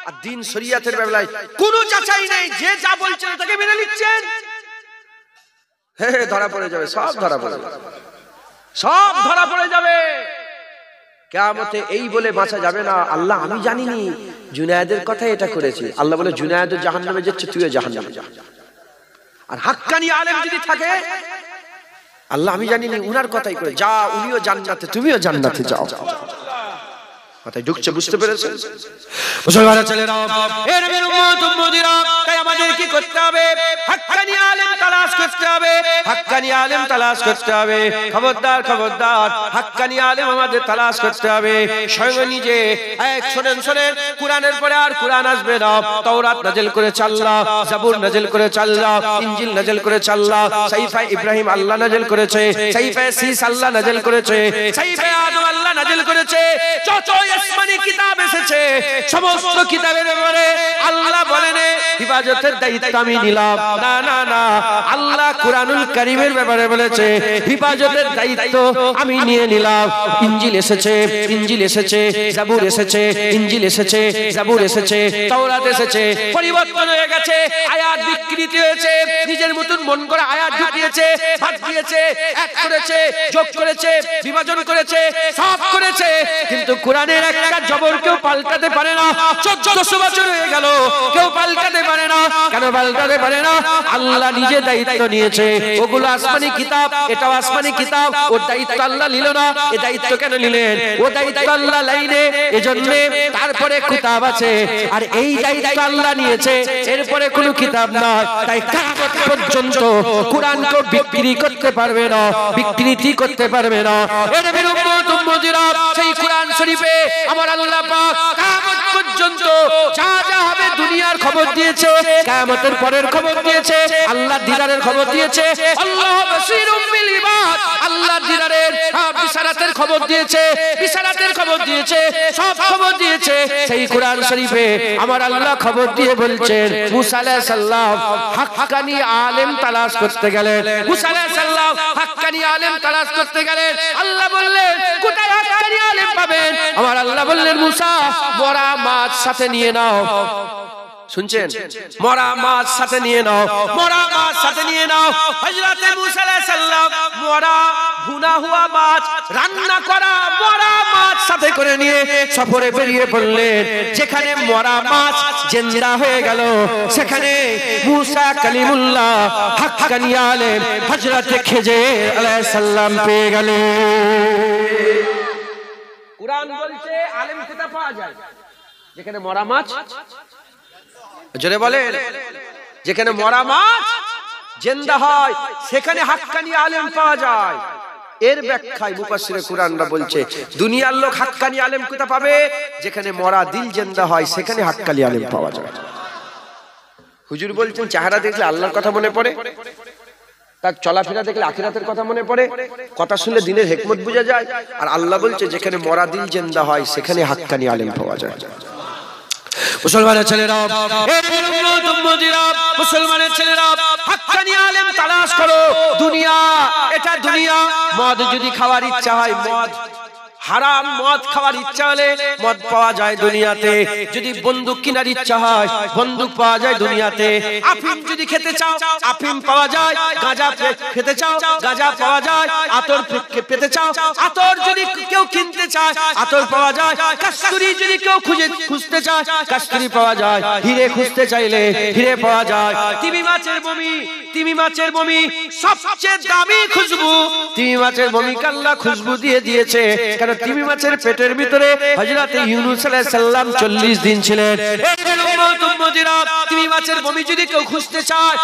A: আর দিন শরিয়াতের বেলায় কোনো যাচাই নেই, যে যা বলছেন তাকে মেনে নিচ্ছেন। ধরা পড়ে যাবে, সব ধরা পড়ে যাবে, সব ধরা পড়ে যাবে। কিয়ামতে এই বলে বাঁচা যাবে না আল্লাহ আমি জানিনি, জুনায়েদের কথা এটা করেছি। আল্লাহ বলে জুনায়েদ জাহান্নামে যাচ্ছে, তুইও জাহান্নামে যা। আর হাক্কানি আলেম যদি থাকে, আল্লাহ আমি জানিনি, উনার কথাই করে যা, উনিও জান্নাতে, তুমিও জান্নাতে যাও। কথাই ঢুকছে, বুঝতে পেরেছেন? মুসলমানের ছেলেরা, এর নবীর উম্মত উম্মতিরা, তাই আমার আমাদের কি করতে হবে? হাক্কানি আলেম তালাশ করতে হবে, হাক্কানি আলেম তালাশ করতে হবে। খবরদার খবরদার, হাক্কানি আলেম আমাদের তালাশ করতে হবে। স্বয়ং নিজে শোনেন শোনেন, কুরআনের পরে আর কুরআন আসবে না। তাওরাত নাযিল করেছে আল্লাহ, জাবুর নাযিল করেছে আল্লাহ, ইনজিল নাযিল করেছে আল্লাহ, সাহিফা ইব্রাহিম আল্লাহ নাযিল করেছে, সাহিফা সিস আল্লাহ নাযিল করেছে, সাহিফা আদম আল্লাহ নাযিল করেছে। যত আসমানি কিতাব এসেছে সমস্ত কিতাবের ব্যাপারে আল্লাহ বলেন হিফাজতের দায়িত্ব আমি নিলাম। না না না, আল্লাহ কুরআনুল কারীমের ব্যাপারে বলেছে হিফাজতের দায়িত্ব আমি নিয়ে নিলাম। ইনজিল এসেছে, ইনজিল এসেছে, জাবুর এসেছে, ইনজিল এসেছে, জাবুর এসেছে, তাওরাত এসেছে, পরিবর্তন হয়ে গেছে, আয়াত বিকৃতি হয়েছে, নিজের মতন মন করে আয়াত ঢুকিয়েছে, বাদ দিয়েছে, এক করেছে, যোগ করেছে, বিভাজন করেছে, সব করেছে। কিন্তু কোরআনের একটা জবর কেউ পাল্টাতে পারে না। 1400 বছর হয়ে গেল, কেউ পাল্টাতে পারে না। কেন পাল্টাতে পারে না? আল্লাহ নিজে দায়িত্ব নিয়েছে। ওগুলো আসমানি কিতাব, এটাও আসমানি কিতাব। ওর দায়িত্ব আল্লাহ নিল না। এই দায়িত্ব কেন নিলেন? ও দায়িত্ব আল্লাহ লাইনে, এজন্য তারপরে কিতাব আছে। আর এই দায়িত্ব আল্লাহ নিয়েছে, এরপরে কোনো কিতাব না। তাই কিয়ামত পর্যন্ত কোরআনকে বিক্রি করতে পারবে না, বিকৃতি করতে পারবে না। এর উম্মত উম্মতিরা সেই কোরআন শরীফে আমার আল্লাহ পাক কিয়ামত পর্যন্ত যা যা হবে দুনিয়ার খবর দিয়েছে, কিয়ামতের পরের খবর দিয়েছে, আল্লাহর দিদারের খবর দিয়েছে। আল্লাহ বাসীরুম বিল ইবাদ, আল্লাহর দিদারের বিশারাতের খবর দিয়েছে, বিশারাতের খবর দিয়েছে, সব খবর দিয়েছে। সেই কোরআন শরীফে আমার আল্লাহ খবর দিয়ে বলছেন মুসা আলাইহিস সালাম হাক্কানি আলেম তালাশ করতে গেলেন। মুসা আলাইহিস সালাম হাক্কানি আলেম তালাশ করতে গেলেন। আল্লাহ বললেন কোথায় হাক্কানি আলেম পাবেন? আমার আল্লাহ বললেন মুসা মরা মাছ সাথে নিয়ে নাও। শুনছেন? মরা মাছ সাথে নিয়ে নাও, মরা মাছ সাথে নিয়ে নাও। হযরতে মুসা আলাইহিস সালাম মরা ভুনা হুয়া মাছ, রান্না করা মরা মাছ সাথে করে নিয়ে সফরে বেরিয়ে পড়লেন। যেখানে মরা মাছ জিন্দা হয়ে গেল, সেখানে মুসা কালিমুল্লাহ হাক্কানি আলেম হযরতে খিজির আলাইহিস সালাম পেয়ে গেলেন। কুরআন বলছে আলেম কোথা পাওয়া যায়? যেখানে মরা মাছ, জোরে বলেন, যেখানে মরা মাছ জিন্দা হয় সেখানে হাক্কানি আলেম পাওয়া যায়। এর ব্যাখ্যায় মুফাসসিরে কুরআনরা বলছে দুনিয়ার লোক হাক্কানি আলেম কোথা পাবে? যেখানে মরা দিল জিন্দা হয় সেখানে হাক্কানি আলেম পাওয়া যায়। হুজুর বলছেন চেহারা দেখলে আল্লাহর কথা মনে পড়ে, তার চলাফেরা দেখলে আখিরাতের কথা মনে পড়ে, কথা শুনলে দিনের হিকমত বোঝা যায়। আর আল্লাহ বলছে যেখানে মরা দিল জিন্দা হয় সেখানে হাক্কানি আলেম পাওয়া যায়। মুসলমানের ছেলেরা, মুসলমানের ছেলেরা, হাক্কানি আলেম তালাশ করো। দুনিয়া, এটা দুনিয়া। মদ যদি খাওয়ার ইচ্ছা হয়, মদ হারাম মদ খাওয়ার ইচ্ছা হলে মদ পাওয়া যায় দুনিয়াতে। যদি বন্দুক কেনার ইচ্ছা হয়, বন্দুক পাওয়া যায় দুনিয়াতে। আফিম যদি খেতে চাও, আফিম পাওয়া যায়। গাঁজা খেতে চাও, গাঁজা পাওয়া যায়। আতর পেতে চাও, আতর যদি কেউ কিনতে চায়, আতর পাওয়া যায়। কস্তুরী যদি কেউ খুঁজতে চায়, কস্তুরী পাওয়া যায়। হিরে খুঁজতে চাইলে হিরে পাওয়া যায়। তিমি মাছের বমি, তিমি মাছের বমি সবচেয়ে দামি খুশবু। তিমি মাছের বমি আল্লাহ খুশবু দিয়ে দিয়েছে। কেন? তিমি মাছের পেটের ভিতরে হযরতে ইউনূস আলাইহিস সালাম 40 দিন ছিলেন। তিমি মাছের বমি যদি কেউ খুঁজতে চায়,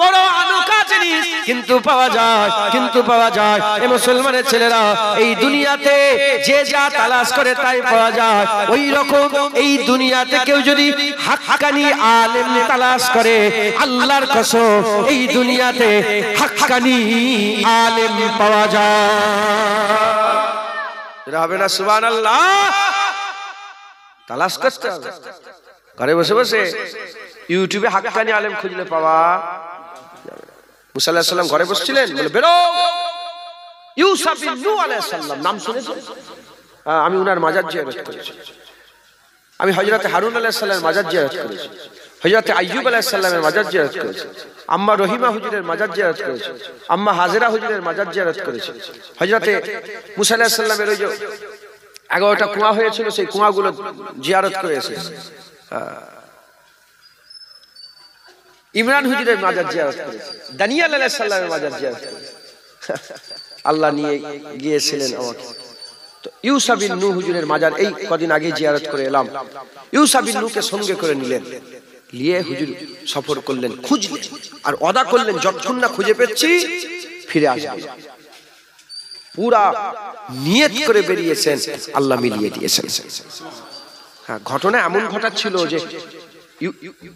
A: বড় আনোকা জিনিস, কিন্তু পাওয়া যায়, কিন্তু পাওয়া যায়। এই মুসলমানের ছেলেরা, এই দুনিয়াতে যে যা তালাশ করে তাই পাওয়া যায়। ওই রকম এই দুনিয়াতে কেউ যদি হাক্কানি আলেম তালাশ করে, আল্লাহর কসম এই দুনিয়াতে হাক্কানি আলেম পাওয়া যায়। হবে না? সুবহানাল্লাহ। তালাশ করতে হবে। ঘরে বসে বসে ইউটিউবে হাক্কানি আলেম খুঁজলে পাওয়া যাবে। মুসা আলাইহিস সালাম ঘরে বসছিলেন, বলে বেরো। ইউসুফ বিন নূহ আলাইহিস সালাম নাম শুনেছেন? আমি উনার মাজার জিয়ারত করেছি। আমি হযরতে হারুন আলাইহিস সালামের মাজার জিয়ারত করেছি। হযরতে আইয়ুব আলাইহিস সালামের মাজার জিয়ারত করেছি। আম্মা রহিমা হুজুরের মাজার জিয়ারত করেছি। আম্মা হাজেরা হুজুরের মাজার জিয়ারত করেছি। হযরতে মুসা আলাইহিস সালামের ওই যে 11টা কুয়া হয়েছিল, সেই কুয়াগুলো জিয়ারত করেছে। ইমরান হুজুরের মাজার জিয়ারত করেছে। দানিয়েল আলাইহিস সালামের মাজার জিয়ারত করেছে। আল্লাহ নিয়ে গিয়েছিলেন আমাকে। তো ইউসুফ বিন নূহ হুজুরের মাজার এই কদিন আগে জিয়ারত করে এলাম। ইউসুফ বিন নূহকে সঙ্গে করে নিলেন। নিয়ে হুজুর সফর করলেন, খুঁজলেন আর ওয়াদা করলেন যতক্ষণ না খুঁজে পেয়েছি ফিরে আসবে। পুরা নিয়ত করে বেরিয়েছেন, আল্লাহ মিলিয়ে দিয়েছেন। হ্যাঁ, ঘটনা এমন ঘটাচ্ছিল যে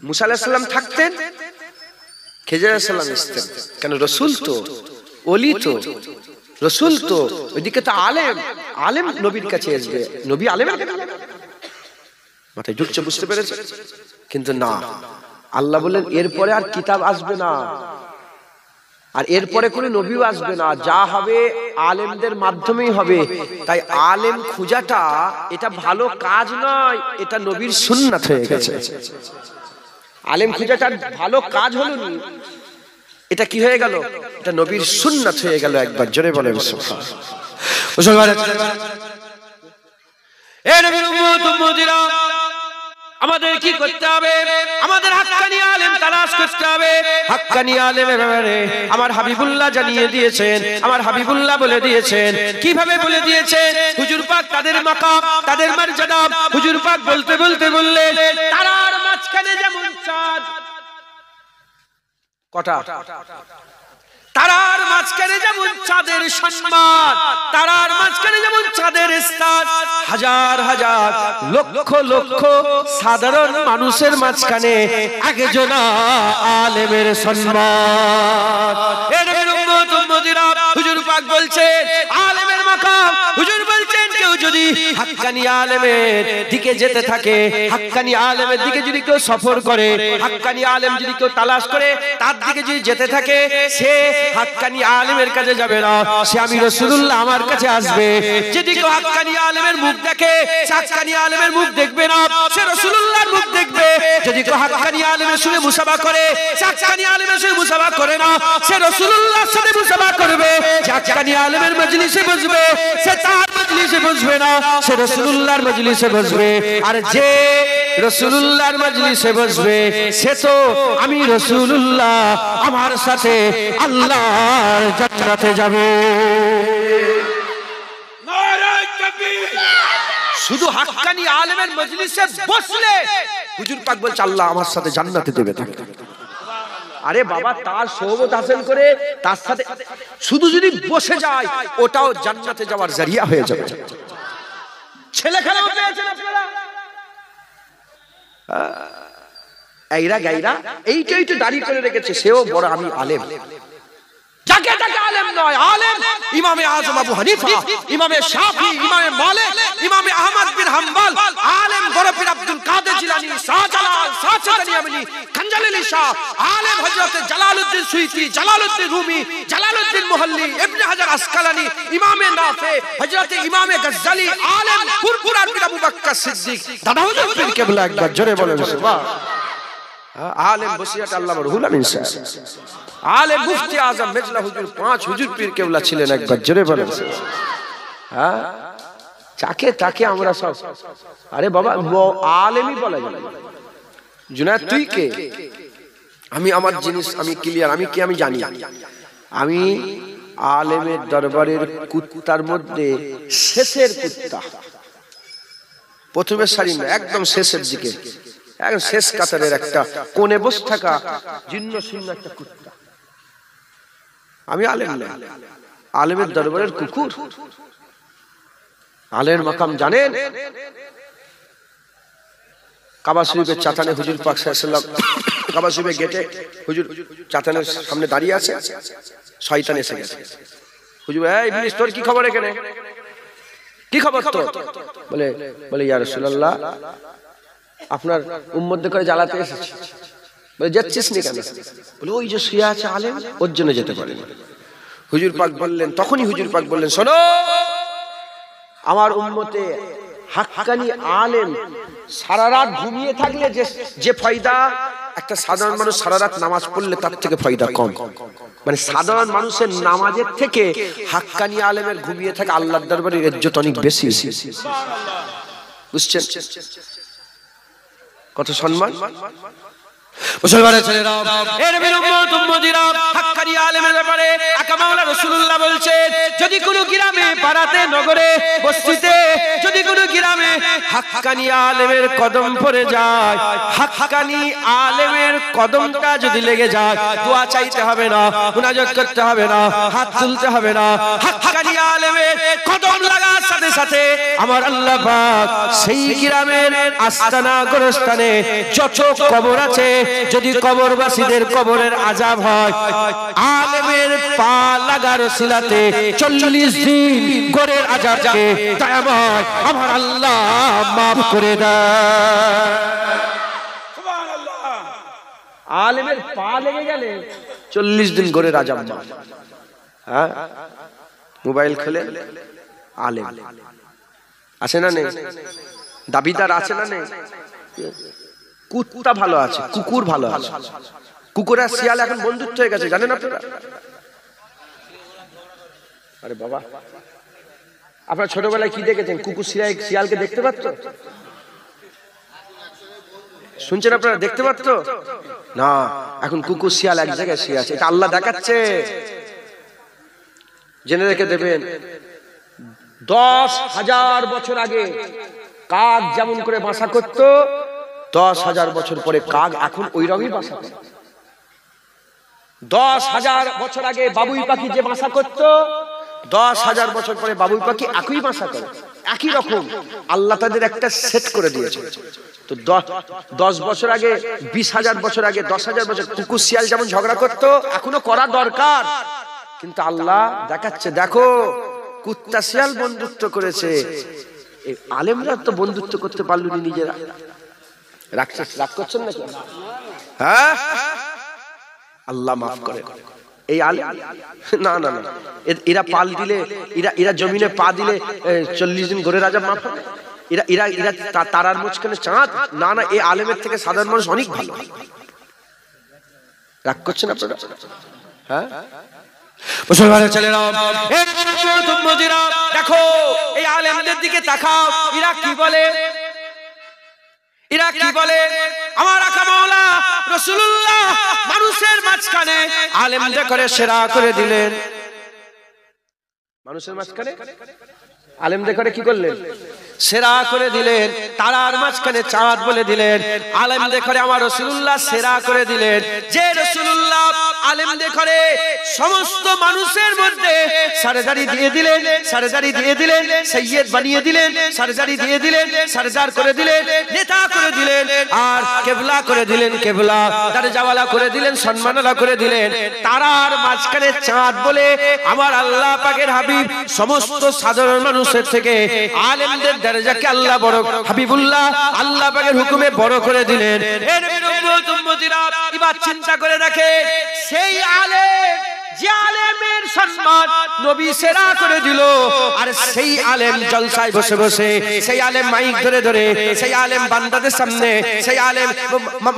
A: মুসা আলাইহিস সালাম থাকতেন, খেজর আলাইহিস সালাম আসতেন। কেন? রসুল তো, ওলি তো, রসুল তো, ওইদিকে তো আলেম, আলেম নবীর কাছে আসবে, নবী আলেমের কাছে মাথায় ঢুকছে, বুঝতে পেরেছে? কিন্তু না, আল্লাহ বললেন এরপরে আর কিতাব আসবে না, আর এরপরে কোনো নবীও আসবে না, যা হবে আলেমদের মাধ্যমেই হবে। তাই আলেম খোঁজাটা এটা ভালো কাজ নয়, এটা নবীর সুন্নাত হয়ে গেছে। আলেম খোঁজাটা ভালো কাজ হলো না, এটা কি হয়ে গেল? এটা নবীর সুন্নাত হয়ে গেল। একবার জোরে বলেন সুবহানাল্লাহ। মুসলমানের এ নবীর উম্মত উম্মতিরা, আমাদের কি করতে হবে? আমাদের হাক্কানি আলেম তালাশ করতে হবে। হাক্কানি আলেমের ব্যাপারে আমার হাবিবুল্লাহ জানিয়ে দিয়েছেন, আমার হাবিবুল্লাহ বলে দিয়েছেন। কিভাবে বলে দিয়েছেন? হুজুর পাক তাদের মাকাম, তাদের মর্যাদা হুজুর পাক বলতে বলতে বললেন, তারার মাঝখানে যেমন চাঁদ, কটা? তারার মাঝখানে যেমন চাঁদের সম্মান, তারার মাঝখানে যেমন চাঁদের স্থান, হাজার হাজার লক্ষ লক্ষ সাধারণ মানুষের মাঝখানে একজন আলেমের সম্মান। হুজুর পাক বলছেন আলেমের মাকাম, হুজুর বলছেন কেউ যদি হাক্কানি আলেমের দিকে যেতে থাকে, হাক্কানি আলেমের দিকে যদি কেউ সফর করে, হাক্কানি আলেম যদি কেউ তালাশ করে, তার দিকে যদি যেতে থাকে, সে হাক্কানি আলেমের কাছে যাবে না, সে আমি রাসূলুল্লাহ আমার কাছে আসবে। যদি কেউ হাক্কানি আলেমের মুখ দেখে, হাক্কানি আলেমের মুখ দেখবে না, সে রাসূলুল্লাহর মুখ দেখবে। যদি কেউ হাক্কানি আলেমের সঙ্গে মুসাফা করে, হাক্কানি আলেমের সঙ্গে মুসাফা করে না, সে রাসূলুল্লাহর সাথে মুসাফা করবে। হাক্কানি আলেমের মজলিসে বসবে, সে তার মজলিসে বসবে না, সে রাসূলুল্লাহর মজলিসে বসবে। আর যে রাসূলুল্লাহর মজলিসে বসবে, সে তো আমি রাসূলুল্লাহ আমার সাথে আল্লাহর জান্নাতে যাবে। নারে তাকবীর! শুধু হাক্কানি আলেমের মজলিসে বসলে হুজুর পাক বলছে আল্লাহ আমার সাথে জান্নাতে দেবে তাকে। আরে বাবা, তার সোহবত হাসিল করে তার সাথে শুধু যদি বসে যায়, ওটাও জান্নাতে যাওয়ার জরিয়া হয়ে যাবে। ছেলে খেলাও পেয়েছেন আপনারা, এইরা গাইরা এইটাই তো দাড়ি করে রেখেছে, সেও বড় আমি আলেম। যাকে যাকে আলেম নয়, আলেম ইমামে আজম আবু হানিফা, ইমামে শাফি, ইমামে মালিক, ইমামে আহমদ বিন হাম্বল, আলেম বড় পীর আব্দুল কাদের জিলানী, শাহজালাল, শাহজালাল ইয়ামানি, খঞ্জালিল শাহ, আলেম হযরত Jalaluddin Suyuti, Jalaluddin Rumi, Jalaluddin Mahalli, Ibn Hajar Asqalani, ইমামে নাফে, হযরত ইমামে গজ্জালি, আলেম পুরপুরার পীর আবু বকর সিদ্দিক, দাদা হুজুর পীর কেবলা। একবার জোরে বলেন সুবহানাল্লাহ। আলেম বসিয়াত আল্লামা রুহুল আমিন সাহেব, আলেম মুফতি আজম মেজলা হুজুর, 5 হুজুর পীর কেবলা ছিলেন। একবার জোরে বলেন। হ্যাঁ, চাকে তাকে আমরা সব, আরে বাবা আলেমই বলা যায়। জুনায়েদ তুই কে? আমি আমার জিনিস আমি ক্লিয়ার, আমি কি আমি জানি। আমি আলেমের দরবারের কুত্তার মধ্যে শেষের কুত্তা, প্রথমের সারি না, একদম শেষের দিকে, একদম শেষ কাতারের একটা কোণে বসে থাকা জিন্ন শূন্য একটা কুত্তা। আমি আলেম না, আলেমের দরবারের কুকুর। আলেমের মাকাম জানেন? কাবা শরীফের চাতানে হুজুর পাক সাল্লাল্লাহু আলাইহি ওয়াসাল্লাম, কাবা শরীফের গেটে হুজুর চাতানের সামনে দাঁড়িয়ে আছে, শয়তান এসে গেছে। হুজুর, এই ইবলিস তোর কি খবর এখানে? কি খবর তোর? বলে ইয়া রাসূলুল্লাহ, আপনার উম্মতদের করে জ্বালাতে এসেছি। বলে যাচ্ছিস নি কেন? বলে ওই যে শুয়ে আছে আলেম, ওর জন্য যেতে পারেন। হুজুর পাক বললেন, তখনই হুজুর পাক বললেন, শোনো, আমার উম্মতে হাক্কানি আলেম সারা রাত ঘুমিয়ে থাকলে যে ফায়দা, একটা সাধারণ মানুষ সারা রাত নামাজ পড়লে তার থেকে ফায়দা কম। মানে সাধারণ মানুষের নামাজের থেকে হাক্কানি আলেমের ঘুমিয়ে থাকে আল্লাহর দরবারে ইজ্জত অনেক বেশি। বুঝছেন কত সম্মান? মুসলমানের ছেলেরা, এর নবীর উম্মত উম্মতিরা, হাক্কানি আলেমের ব্যাপারে আকা মাওলা রাসূলুল্লাহ বলছেন, যদি কোনো গ্রামে, পাড়াতে, নগরে, বস্তিতে, যদি কোনো গ্রামে হাক্কানি আলেমের কদম পড়ে যায়, হাক্কানি আলেমের কদমটা যদি লেগে যায়, দোয়া চাইতে হবে না, মুনাজাত করতে হবে না, হাত তুলতে হবে না। হাক্কানি আলেমের কদম লাগার সাথে সাথে আমার আল্লাহ পাক সেই গ্রামের আস্তানা গোরস্থানে যত কবর আছে, যদি কবরবাসীদের কবরের আযাব হয়, আলেমের পা লাগার ওসিলাতে 40 দিন গোরের আযাবকে দয়াময় আমার আল্লাহ মাফ করে দেয়। সুবহানাল্লাহ। আলেমের পা লেগে গেলে 40 দিন গোরের আযাব মাফ। হ্যাঁ, মোবাইল খুলে আলেম আছে না নেই? দাবিদার আছে না নেই? কুত্তা ভালো আছে, কুকুর ভালো আছে। কুকুর আর শিয়াল এখন বন্ধুত্ব হয়ে গেছে, জানেন আপনারা? আরে বাবা, আপনারা ছোটবেলায় কি দেখেছেন? কুকুর শিয়ালকে দেখতে পারতো? শুনছেন আপনারা? দেখতে পারতো না। এখন কুকুর শিয়াল এক জায়গায় শুয়ে আছে, এটা আল্লাহ দেখাচ্ছে। জেনে রেখে দেবেন, 10,000 বছর আগে কাক যেমন করে বাসা করত, 10,000 বছর পরে কাক এখন ওই রকমই বাসা করে। 10,000 বছর আগে বাবুই পাখি যে বাসা করত, 10,000 বছর পরে বাবুই পাখি একই বাসা করে, একই রকম। আল্লাহ তাদের একটা সেট করে দিয়েছে। তো 10 বছর আগে, 20,000 বছর আগে, 10,000 বছর কুকুর শিয়াল যেমন ঝগড়া করত, এখনো করা দরকার। কিন্তু আল্লাহ দেখাচ্ছে, দেখো কুত্তা শিয়াল বন্ধুত্ব করেছে, এই আলেমরা তো বন্ধুত্ব করতে পারল না নিজেরা। রাগ করছেন নাকি? হ্যাঁ, আল্লাহ মাফ করে। এই আলেম না না না, এরা পাল দিলে, এরা জমিনে পা দিলে 40 দিন গোরের আযাব মাফ হবে? এরা তারার মাঝখানে চাঁদ? না না, এই আলেমের থেকে সাধারণ মানুষ অনেক ভালো। রাগ করছেন আপনারা? হ্যাঁ, মুসলমানের ছেলেরা, দেখো এই আলেমদের দিকে তাকাও, এরা কি বলে? এরা কি বলে? আমার আকা মাওলা রাসূলুল্লাহ মানুষের মাঝখানে আলেমদের করে সেরা করে দিলেন। মানুষের মাঝখানে আলেমদের করে কি করলেন? সেরা করে দিলেন। তারার মাঝখানে চাঁদ বলে দিলেন। আলেমদের করে আমার রাসূলুল্লাহ সেরা করে দিলেন। যে রাসূলুল্লাহ আলেমদের করে সমস্ত মানুষের মধ্যে সরদারি দিয়ে দিলেন, সরদারি দিয়ে দিলেন, সৈয়দ বানিয়ে দিলেন, সরদারি দিয়ে দিলেন, সরদার করে দিলেন, নেতা করে দিলেন, আর কেবলা করে দিলেন, কেবলা দরজাওয়ালা করে দিলেন, সম্মানওয়ালা করে দিলেন। তারার মাঝখানে চাঁদ বলে আমার আল্লাহ পাকের হাবিব সমস্ত সাধারণ মানুষের থেকে আলেমদের দরজাকে আল্লাহ বড়, হাবিবুল্লাহ আল্লাহ পাকের হুকুমে বড় করে দিলেন। এর উম্মত উম্মতিরা এবার চিন্তা করে দেখে, সেই আলেম, যে আলেমের সম্মান নবী সেরা করে দিল, আর সেই আলেম জলসায় বসে বসে, সেই আলেম মাইক ধরে ধরে, সেই আলেম বান্দাদের সামনে, সেই আলেম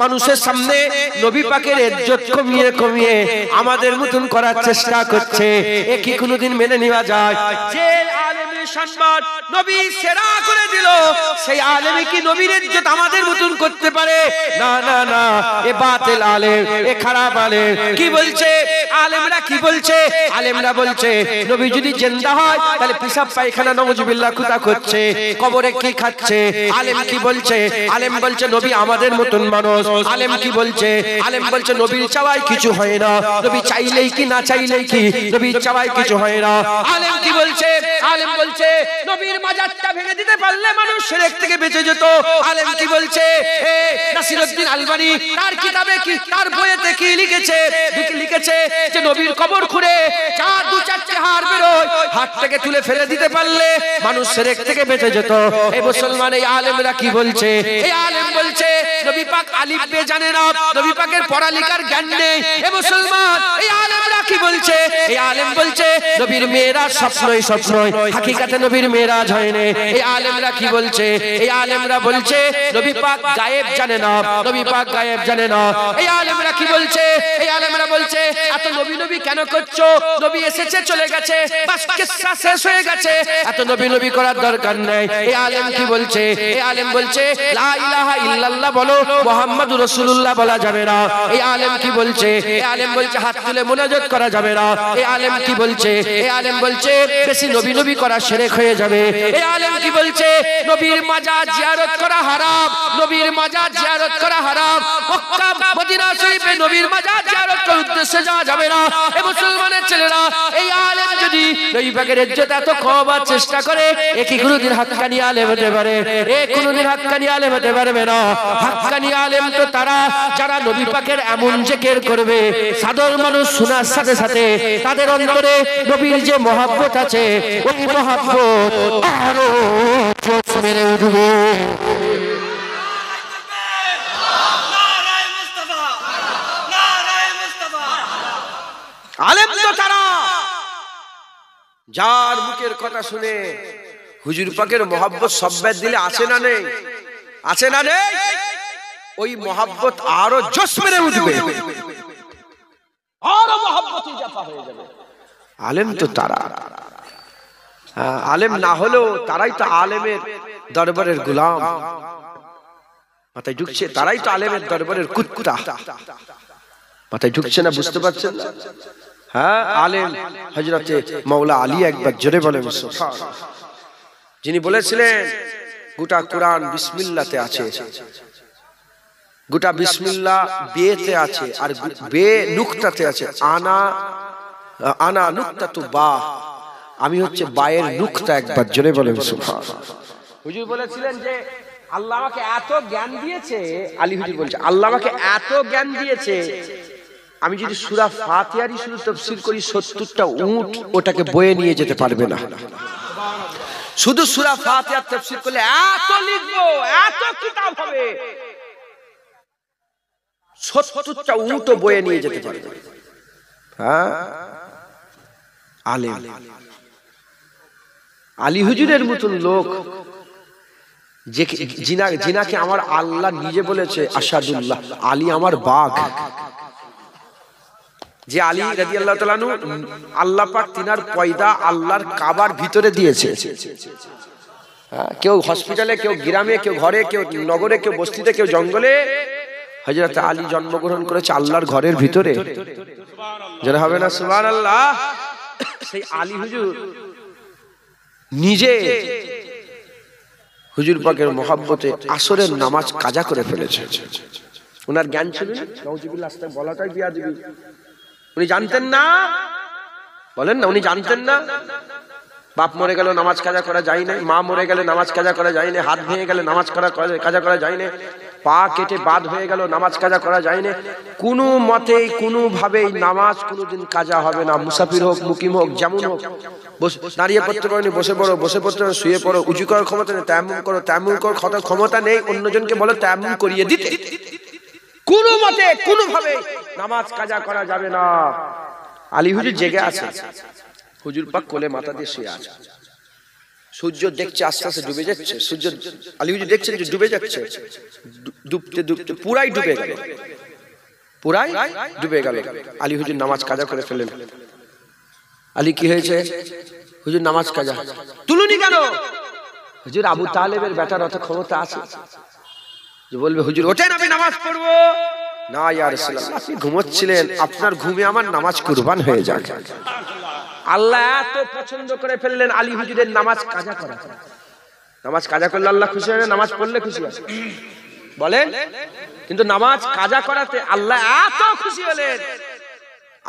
A: মানুষের সামনে নবী পাকের ইজ্জত কমিয়ে কমিয়ে আমাদের মতন করার চেষ্টা করছে। এ কি কোনোদিন মেনে নেওয়া যায়? যে আলেমের সম্মান নবী সেরা করে দিল, সেই আলেমই কি নবীর ইজ্জত আমাদের মতন করতে পারে? না না না, এ বাতিল আলেম, এ খারাপ আলেম। কি বলছে আলেমরা? কি বলছে আলেমরা? বলছে নবী যদি জিন্দা হয় তাহলে পেশাব পায়খানা নাউজুবিল্লাহ কোথা করছে, কবরে কি খাচ্ছে? আলেম কি বলছে? আলেম বলছে নবী আমাদের মতন মানুষ। আলেম কি বলছে? আলেম বলছে নবীর চাওয়ায় কিছু হয় না, নবী চাইলেই কি না চাইলেই কি, নবীর চাওয়ায় কিছু হয় না। আলেম কি বলছে? আলেম বলছে নবীর মাজারটা ভেঙে দিতে পারলে মানুষ শিরক থেকে বেঁচে যেত। আলেম কি বলছে? নাসিরউদ্দিন আলবানী তার কিতাবে কি, তার বইতে কি লিখেছে? লিখেছে যে নবীর কবর খুঁড়ে যা 2-4টে হাড় বেরোয়, হাড়টাকে তুলে ফেলে দিতে পারলে মানুষ শিরক থেকে বেঁচে যেত। এই মুসলমান, এই আলেমরা কি বলছে? এই আলেম বলছে নবী পাক আলিফ বে জানে না, নবী পাকের পড়ালেখার জ্ঞান নেই। এই মুসলমান, এই আলেমরা কি বলছে? এই আলেম বলছে নবীর মেয়েরাজ স্বপ্নই স্বপ্নই, হাকিকাতে নবীর মেয়েরাজ হয়নি। এই আলেমরা কি বলছে? এই আলেমরা বলছে নবী পাক গায়েব জানে না, নবী পাক গায়েব জানে না। এই আলেমরা কি বলছে? এই আলেমরা বলছে এত নবী নবী কেন করছো? নবী এসেছে চলে গেছে, বাস কিসসা শেষ হয়ে গেছে, এত নবী নবী করার দরকার নেই। এই আলেম কি বলছে? এই আলেম বলছে লা ইলাহা ইল্লাল্লাহ বলো, মুহাম্মাদুর রাসূলুল্লাহ বলা যাবে না। এই আলেম কি বলছে? এই আলেম বলছে হাত তুলে মুনাজাত করা যাবে না। এই আলেম কি বলছে? এই আলেম বলছে বেশি নবী নবী করা শিরক হয়ে যাবে। এই আলেম কি বলছে? নবীর মাজার জিয়ারত করা হারাম, নবীর মাজার জিয়ারত করা হারাম। মক্কা মদিনা শরীফে নবীর মাজার জিয়ারত করার উদ্দেশ্যে যাওয়া যাবে না। এই মুসলমানের ছেলেরা, এই আলেম যদি নবী পাকের ইজ্জত এত কমাবার চেষ্টা করে, এ কি কোনোদিন হাক্কানি আলেম হতে পারে? এ কোনোদিন হাক্কানি আলেম হতে পারবে না। হাক্কানি আলেম তো তারা যারা নবী পাকের এমন জিকির করবে, সাধারণ মানুষ শোনার সাথে সাথে তাদের অন্তরে নবীর যে মহব্বত আছে, ওই মহব্বত আরো জোশ মেরে উঠবে। আলেম তো তারা যার মুখের কথা শুনে হুজুর পাকের মহব্বত সব্বাত দিলে আছে না নেই? আছে না নেই? ওই মহব্বত আরো জোশ মেরে উঠবে, আরো মহব্বত ইজাফা হয়ে যাবে। আলেম তো তারা, আলেম না হলেও তারাই তো আলেমের দরবারের গোলাম। মাথায় ঢুকছে? তারাই তো আলেমের দরবারের কুত্তা। মাথায় ঢুকছে না? বুঝতে পারছেন না? হ্যাঁ, আলেম হযরতে মাওলা আলী একবার জোরে বলেন সুবহানাল্লাহ। যিনি বলেছিলেন গোটা কোরআন বিসমিল্লাহতে আছে, গোটা বিসমিল্লাহ বেতে আছে, আর বে নুকতাতে আছে। আনা আনা নুকতাতু বা, আমি হচ্ছে বায়ের নুকতা। একবার জোরে বলেন সুবহানাল্লাহ। হুজুর বলেছিলেন যে আল্লাহ আমাকে এত জ্ঞান দিয়েছে, আলী হুজুর বলছে আল্লাহ আমাকে এত জ্ঞান দিয়েছে, আমি যদি সূরা ফাতিহারই শুধু তাফসীর করি ৭০টা উট ওটাকে বয়ে নিয়ে যেতে পারবে না। শুধু সূরা ফাতিহার তাফসীর করলে এত লিখবো, এত কিতাব হবে, ৭০টা উটও বয়ে নিয়ে যেতে পারবে। হ্যাঁ, আলেম আলী হুজুরের মতন লোক, যিনাকে আমার আল্লাহ নিজে বলেছে আশহাদুল্লাহ আলী আমার বাঘ। যে আলী রাদিয়াল্লাহু তাআলা আনহু, আল্লাহ পাক তিনার পয়দা আল্লাহর কাবার ভিতরে দিয়েছে। কেউ হসপিটালে, কেউ গ্রামে, কেউ ঘরে, কেউ নগরে, কেউ বস্তিতে, কেউ জঙ্গলে, হযরত আলী জন্মগ্রহণ করেছে আল্লাহর ঘরের ভিতরে। যারা হবে না সুবহানাল্লাহ। সেই আলী হুজুর নিজে হুজুর পাকের মহব্বতে আসরের নামাজ কাজা করে ফেলেছে। ওনার জ্ঞান ছিল না, নাউজুবিল্লাহ, আস্তে বলাটাই বিয়াদবি। উনি জানতেন না, বলেন না, উনি জানতেন না বাপ মরে গেল নামাজ কাজা করা যায় না, মা মরে গেলে নামাজ কাজা করা যায় না, হাত ভেঙে গেলে নামাজ কাজা করা যায় না, পা কেটে বাদ হয়ে গেল নামাজ কাজা করা যায় না। কোনো মতেই কোনো ভাবেই নামাজ কোনোদিন কাজা হবে না। মুসাফির হোক, মুকিম হোক, যেমন হোক, দাঁড়িয়ে পড়তে পারো, বসে পড়ো, বসে পড়তে পারো, শুয়ে পড়ো, উঁচু করার ক্ষমতা নেই, তায়াম্মুম করো, তায়াম্মুম করার ক্ষমতা নেই, অন্যজনকে বলো তায়াম্মুম করিয়ে দিতে। কোনো মতে কোনো ভাবে নামাজ কাজা করা যাবে না। আলী হুজুর জেগে আছে, হুজুর পাক কোলে মাথা দিয়ে শুয়ে আছে। সূর্য দেখছে আস্তে আস্তে ডুবে যাচ্ছে, সূর্য আলী হুজুর দেখছেন যে ডুবে যাচ্ছে, ডুবতে ডুবতে পুরাই ডুবে গেল, পুরাই ডুবে গেল। আলী হুজুর নামাজ কাজা করে ফেলেন। আলী কি হয়েছে? হুজুর নামাজ কাজা। তুলুনি কেন? হুজুর আবু তালেবের বেটার অত ক্ষমতা আছে যে বলবে হুজুর ওঠেন আমি নামাজ পড়বো না। ইয়া রাসূলুল্লাহ, আপনি ঘুমোচ্ছিলেন, আপনার ঘুমে আমার নামাজ কুরবান হয়ে যাক। আল্লাহ এত পছন্দ করে ফেললেন আলী হুজুরের নামাজ কাজা করা। নামাজ কাজা করলে আল্লাহ খুশি হয় না? নামাজ পড়লে খুশি হয় বলেন? কিন্তু নামাজ কাজা করাতে আল্লাহ এত খুশি হলেন,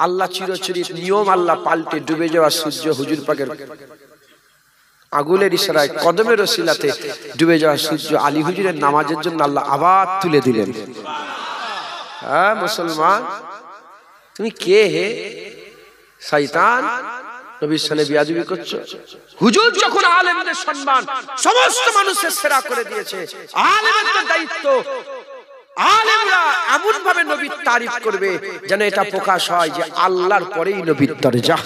A: আল্লাহ চিরচরিত নিয়ম আল্লাহ পাল্টে ডুবে যাওয়া সূর্য হুজুর পাকের আগুলের ইশারায়, কদমের ওসিলাতে ডুবে যাওয়া সূর্য আলী হুজুরের নামাজের জন্য আল্লাহ আবার তুলে দিলেন। হ্যাঁ মুসলমান, তুমি কে হে? শয়তান, নবীর সামনে বিয়াদবি করছো। হুজুর যখন আলেমদের সম্মান সমস্ত মানুষের সেরা করে দিয়েছে, আলেমদের দায়িত্ব আলেমরা এমন ভাবে নবীর তারিফ করবে যেন এটা প্রকাশ হয় যে আল্লাহর পরেই নবীর দরজা।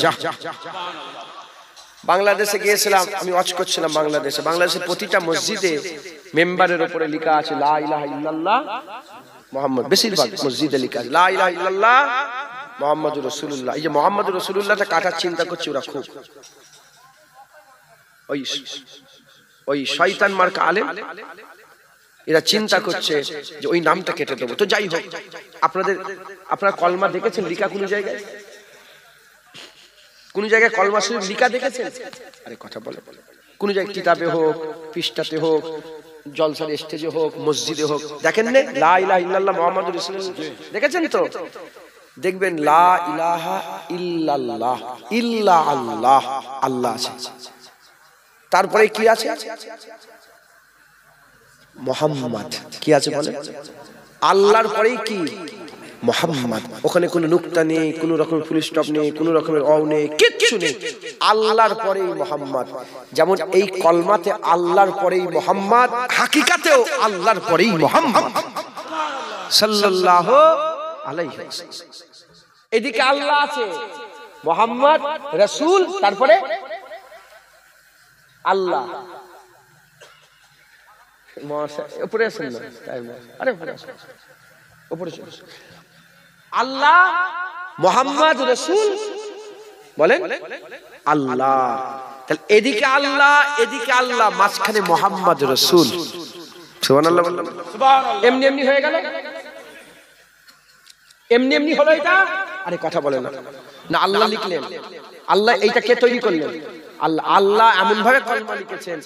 A: বাংলাদেশে গিয়েছিলাম, আমি ওয়াজ করছিলাম বাংলাদেশে। বাংলাদেশের প্রতিটা মসজিদে মেম্বারের উপরে লেখা আছে লা ইলাহা ইল্লাল্লাহ মুহাম্মদ। বেশিরভাগ মসজিদে লেখা আছে লা ইলাহা ইল্লাল্লাহ মুহাম্মাদুর রাসূলুল্লাহ। এই যে মুহাম্মাদুর রাসূলুল্লাহটা কাটার চিন্তা করছে ওরা খুব, ওই শয়তান মার্কা আলেম এরা চিন্তা করছে যে ওই নামটা কেটে দেবো। তো যাই হোক, আপনারা কলমা দেখেছেন লিখা কোন জায়গায়? কোন জায়গায় কলমা শরীফ লিখা দেখেছেন? আরে কথা বলে, কোন জায়গায় কিতাবে হোক, পৃষ্ঠাতে হোক, জলসার স্টেজে হোক, মসজিদে হোক, দেখেন না লা ইলাহা ইল্লাল্লাহ মুহাম্মাদুর রাসূলুল্লাহ? দেখেছেন তো? দেখবেন লা ইলাহা ইল্লাল্লাহ, ইল্লা আল্লাহ, আল্লাহ আছে, তারপরে কি আছে? মুহাম্মদ। কি আছে বলে? আল্লাহর পরেই কি? মুহাম্মদ। ওখানে কোনো নুকতা নেই, কোনো রকমের ফুল স্টপ নেই, কোনো রকমের অ নেই, কিচ্ছু নেই, আল্লাহর পরেই মুহাম্মদ। যেমন এই কলমাতে আল্লাহর পরেই মুহাম্মদ, হাকিকাতেও আল্লাহর পরেই মুহাম্মদ সাল্লাল্লাহু আলাইহি ওয়াসাল্লাম। এদিকে আল্লাহ আছে, মুহাম্মদ রাসূল, তারপরে আল্লাহ। উপরে আসেন না, আরে উপরে আল্লাহ, মুহাম্মদ রাসূল, বলেন আল্লাহ। তাহলে এদিকে আল্লাহ, এদিকে আল্লাহ, মাঝখানে মুহাম্মদ রাসূল। সুবহানাল্লাহ বললাম, সুবহানাল্লাহ। এমনি এমনি হয়ে গেল, এমনি এমনি হলো এটা? আরে কথা বলে না, না আল্লাহ লিখলেন, আল্লাহ এইটা কে তৈরি করলেন? আল্লাহ। আল্লাহ এমন ভাবে কলমা লিখেছেন,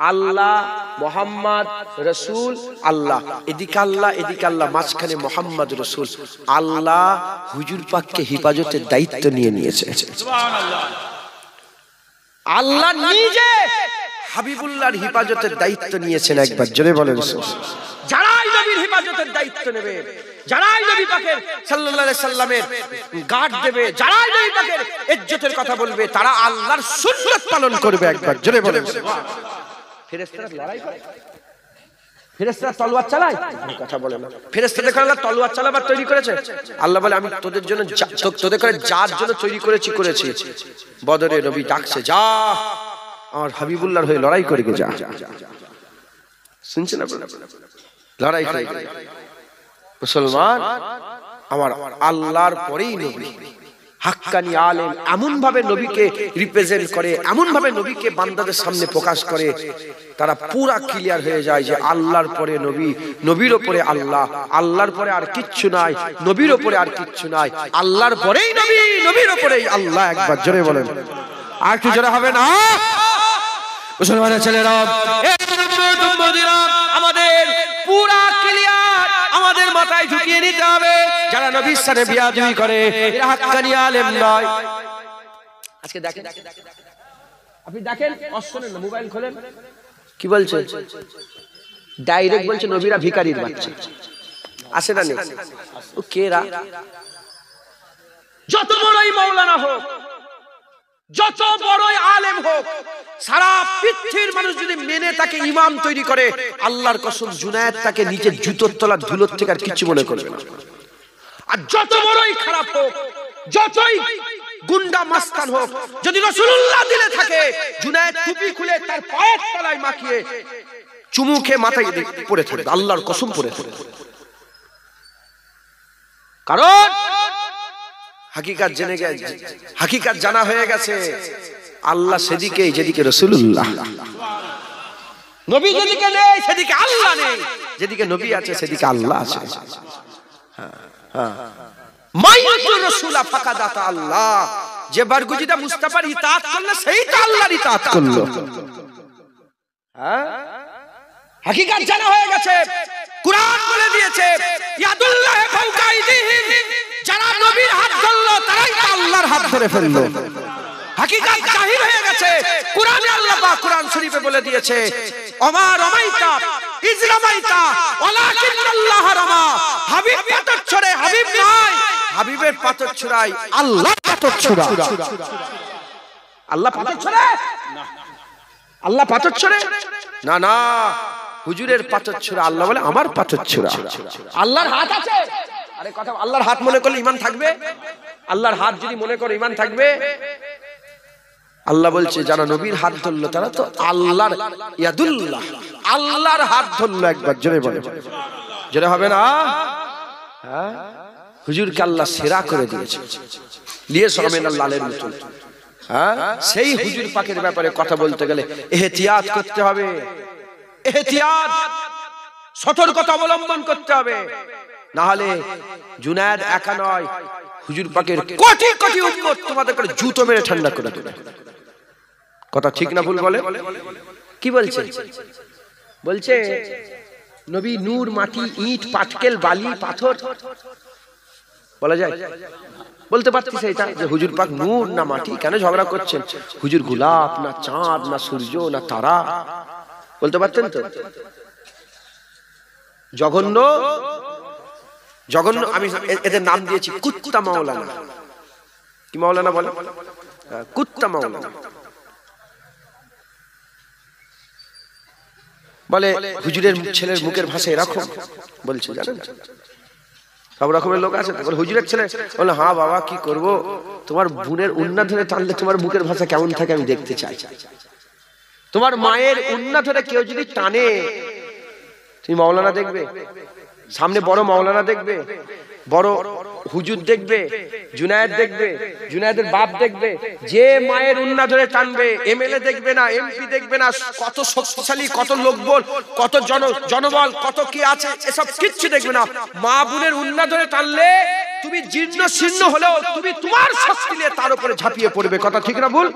A: আল্লাহ, মুহাম্মদ রাসূল, আল্লাহ। এদিকে আল্লাহ, এদিকে আল্লাহ, মাঝখানে মুহাম্মদ রাসূল। আল্লাহ হুজুর পাককে হেফাজতের দায়িত্ব নিয়ে নিয়েছে। সুবহানাল্লাহ। আল্লাহ নিজে হাবিবুল্লাহর হেফাজতের দায়িত্ব নিয়েছেন। একবার জোরে বলেন যারাই নবীর হেফাজতের দায়িত্ব নেবে, যারাই নবী পাকের সাল্লাল্লাহু আলাইহি সাল্লামের গার্ড দেবে, যারাই নবী পাকের ইজ্জতের কথা বলবে, তারা আল্লাহর সুন্নাত পালন করবে। একবার জোরে বলেন ফেরেশতারা লড়াই করে, ফেরেশতারা তলোয়ার চালায়, কথা বলে না। ফেরেশতাদের আল্লাহ তলোয়ার চালাবার তৈরি করেছে। আল্লাহ বলে আমি তোদের জন্য, তোদের করে যার জন্য তৈরি করেছি। বদরে নবী ডাকছে, যা আমার হাবিবুল্লাহর হয়ে লড়াই করে যা। শুনছেন আপনারা? লড়াই করে মুসলমান আমার আল্লাহর পরেই নবী, হাক্কানি আলেম এমন ভাবে নবীকে রিপ্রেজেন্ট করে, এমন ভাবে নবীকে বান্দাদের সামনে প্রকাশ করে, তারা পুরা ক্লিয়ার হয়ে যায় যে আল্লাহর পরে নবী, নবীর উপরে আল্লাহ, আল্লাহর পরে আর কিচ্ছু নাই, নবীর উপরে আর কিচ্ছু নাই, আল্লাহর পরেই নবী, নবীর উপরেই আল্লাহ। একবার জোরে বলেন, আর কি জোরে হবে না? মুসলমানের ছেলেরা, আমাদের পুরা ক্লিয়ার, আমাদের মাথায় ঢুকিয়ে নিতে হবে, যারা নবীর সাথে বিয়াদবি করে এরা হাক্কানি আলেম নয়। আজকে দেখেন, আপনি দেখেন, অশোনেন না, মোবাইল খোলেন, কি বলছে? ডাইরেক্ট বলছে নবীরা ভিখারির বাচ্চা। আসে না নেই? ও কেরা? যত বড়ই মাওলানা হোক, যত বড়ই আলেম হোক, সারা পৃথিবীর মানুষ যদি মেনে তাকে ইমাম তৈরি করে, আল্লাহর কসম জুনায়েদ তাকে নিচের জুতোর তলার ধুলোর থেকে আর কিছু মনে করবে না। আর যত বড়ই খারাপ হোক, যতই গুন্ডা মাস্তান হোক, যদি রাসূলুল্লাহ দিলে থাকে, জুনায়েদ টুপি খুলে তার পায়ের তলায় মাখিয়ে চুমু খেয়ে মাথায় পড়ে থাকবে, আল্লাহর কসম পড়ে থাকবে। কারণ হাকিকাত জেনে গেছে, হাকিকাত জানা হয়ে গেছে, আল্লাহ সেদিকে যেদিকে রাসূলুল্লাহ, নবী যেদিকে নেই সেদিকে আল্লাহ নেই, যেদিকে নবী আছে সেদিকে আল্লাহ আছে। মাইয়াতুর রাসূলা ফাকাদাত আল্লাহ, যে বারগুজিদা মুস্তাফার ইতাআত করলো সেই তো আল্লাহর ইতাআত করলো। হাকিকাত জানা হয়ে গেছে, কুরআন বলে দিয়েছে ইয়াদুল্লাহি ফাওকা আইদিহিম, যারা নবীর হাত ধরলো তারাই তো আল্লাহর হাত ধরে ফেললো। হাকিকাত জাহির হয়ে গেছে, কুরআনে আল্লাহ পাক কুরআন শরীফে বলে দিয়েছে ওমা রামাইতা ইজ রামাইতা ওয়ালাকিন্নাল্লাহ রামা, হাবিব পাথর ছড়ে, হাবিব নয়, হাবিবের পাথর ছড়াই আল্লাহ পাথর ছড়া। আল্লাহ পাথর ছড়ে না, আল্লাহ পাথর ছড়ে না, না হুজুরের পাথর ছড়া। আল্লাহ বলে আমার পাথর ছড়া। আল্লাহর হাত আছে, আরে কথা, আল্লাহর হাত মনে করলে ঈমান থাকবে? আল্লাহর হাত যদি মনে করে ঈমান থাকবে? আল্লাহ বলছে যারা নবীর হাত ধরলো তারা তো আল্লাহর ইয়াদুল্লাহ, আল্লাহর হাত ধরলো। একবার জোরে বলে, জোরে হবে না? হ্যাঁ, হুজুরকে আল্লাহ সেরা করে দিয়েছে, লিয়ে সরমেন লালের মতন। হ্যাঁ, সেই হুজুর পাকের ব্যাপারে কথা বলতে গেলে এহতিয়াত করতে হবে, এহতিয়াত, সতর্কতা অবলম্বন করতে হবে। না হলে জুনায়েদ একা নয়, হুজুর পাকের কোটি কোটি উম্মত তোমাদের করে জুতো মেরে ঠান্ডা করে দেবে। কথা ঠিক না ভুল বলে? কি বলছে? বলছে নবী নূর, মাটি, ইট, পাটকেল, বালি, পাথর বলা যায়? বলতে পারতিস এটা যে হুজুর পাক নূর না মাটি? কেন ঝগড়া করছেন? হুজুর গোলাপ না চাঁদ না সূর্য না তারা? বলতে পারতেন তো? জঘন্য জঘন্য। আমি এদের নাম দিয়েছি কুত্তা মাওলানা। কি মাওলানা বলে? কুত্তা মাওলানা বলে। হুজুরের ছেলের মুখের ভাষা এরকম বলছে, জানেন? সব রকমের লোক আছে। বলে হুজুরের ছেলে বলে, হ্যাঁ বাবা কি করব, তোমার বোনের উন্না ধরে টানলে তোমার মুখের ভাষা কেমন থাকে আমি দেখতে চাই। তোমার মায়ের উন্না ধরে কেউ যদি টানে, তুমি মাওলানা দেখবে, সামনে বড় মাওলানা দেখবে, বড় হুজুর দেখবে, জুনায়েদ দেখবে, জুনায়েদের বাপ দেখবে। যে মায়ের উন্না ধরে টানবে, এমএলএ দেখবে না, এমপি দেখবে না, কত শক্তিশালী, কত লোকবল, কত জনবল, কত কি আছে, এসব কিচ্ছু দেখবে না। মা বোনের উন্না ধরে টানলে তুমি জীর্ণ শীর্ণ হলেও তুমি তোমার শক্তি নিয়ে তার উপরে ঝাঁপিয়ে পড়বে। কথা ঠিক না ভুল?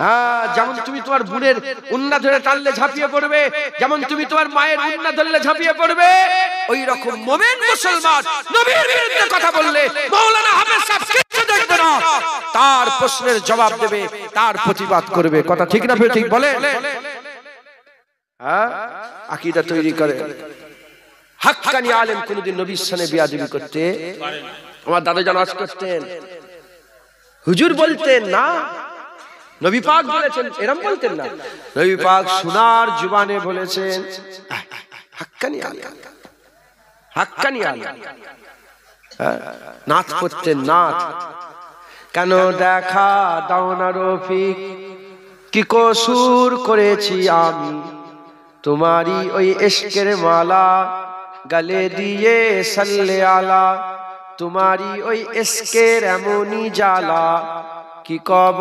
A: হ্যাঁ, যেমন তুমি তোমার বোনের উন্না ধরে টানলে ঝাঁপিয়ে পড়বে, যেমন তুমি তোমার মায়ের উন্না ধরলে ঝাঁপিয়ে পড়বে, ওই রকম মুমিন মুসলমান নবীর বিরুদ্ধে কথা বললে মাওলানা হাফেজ সাহেব কিচ্ছু দেখবে না, তার প্রশ্নের জবাব দেবে, তার প্রতিবাদ করবে। কথা ঠিক না ঠিক বলে? হ্যাঁ, আকীদা তৈরি করে। হাক্কানি আলেম কোনদিন নবীর সামনে বেয়াদবি করতে পারে না। আমার দাদা জান আজ করতেন, হুজুর বলতেন না, নবী পাক বলেছেন, এরকম বলতেন না। নবী পাক সোনার জবানে বলেছেন হাক্কানি আলেম, হাক্কানি আলেম। নাত করতেন, নাত। কেন দেখা দাও না রফিক, কি কসুর করেছি আমি, তোমারই ওই ইশকের মালা গলে দিয়ে সাল্লে আলা, তোমারই ওই ইশকের এমনই জ্বালা, কি কব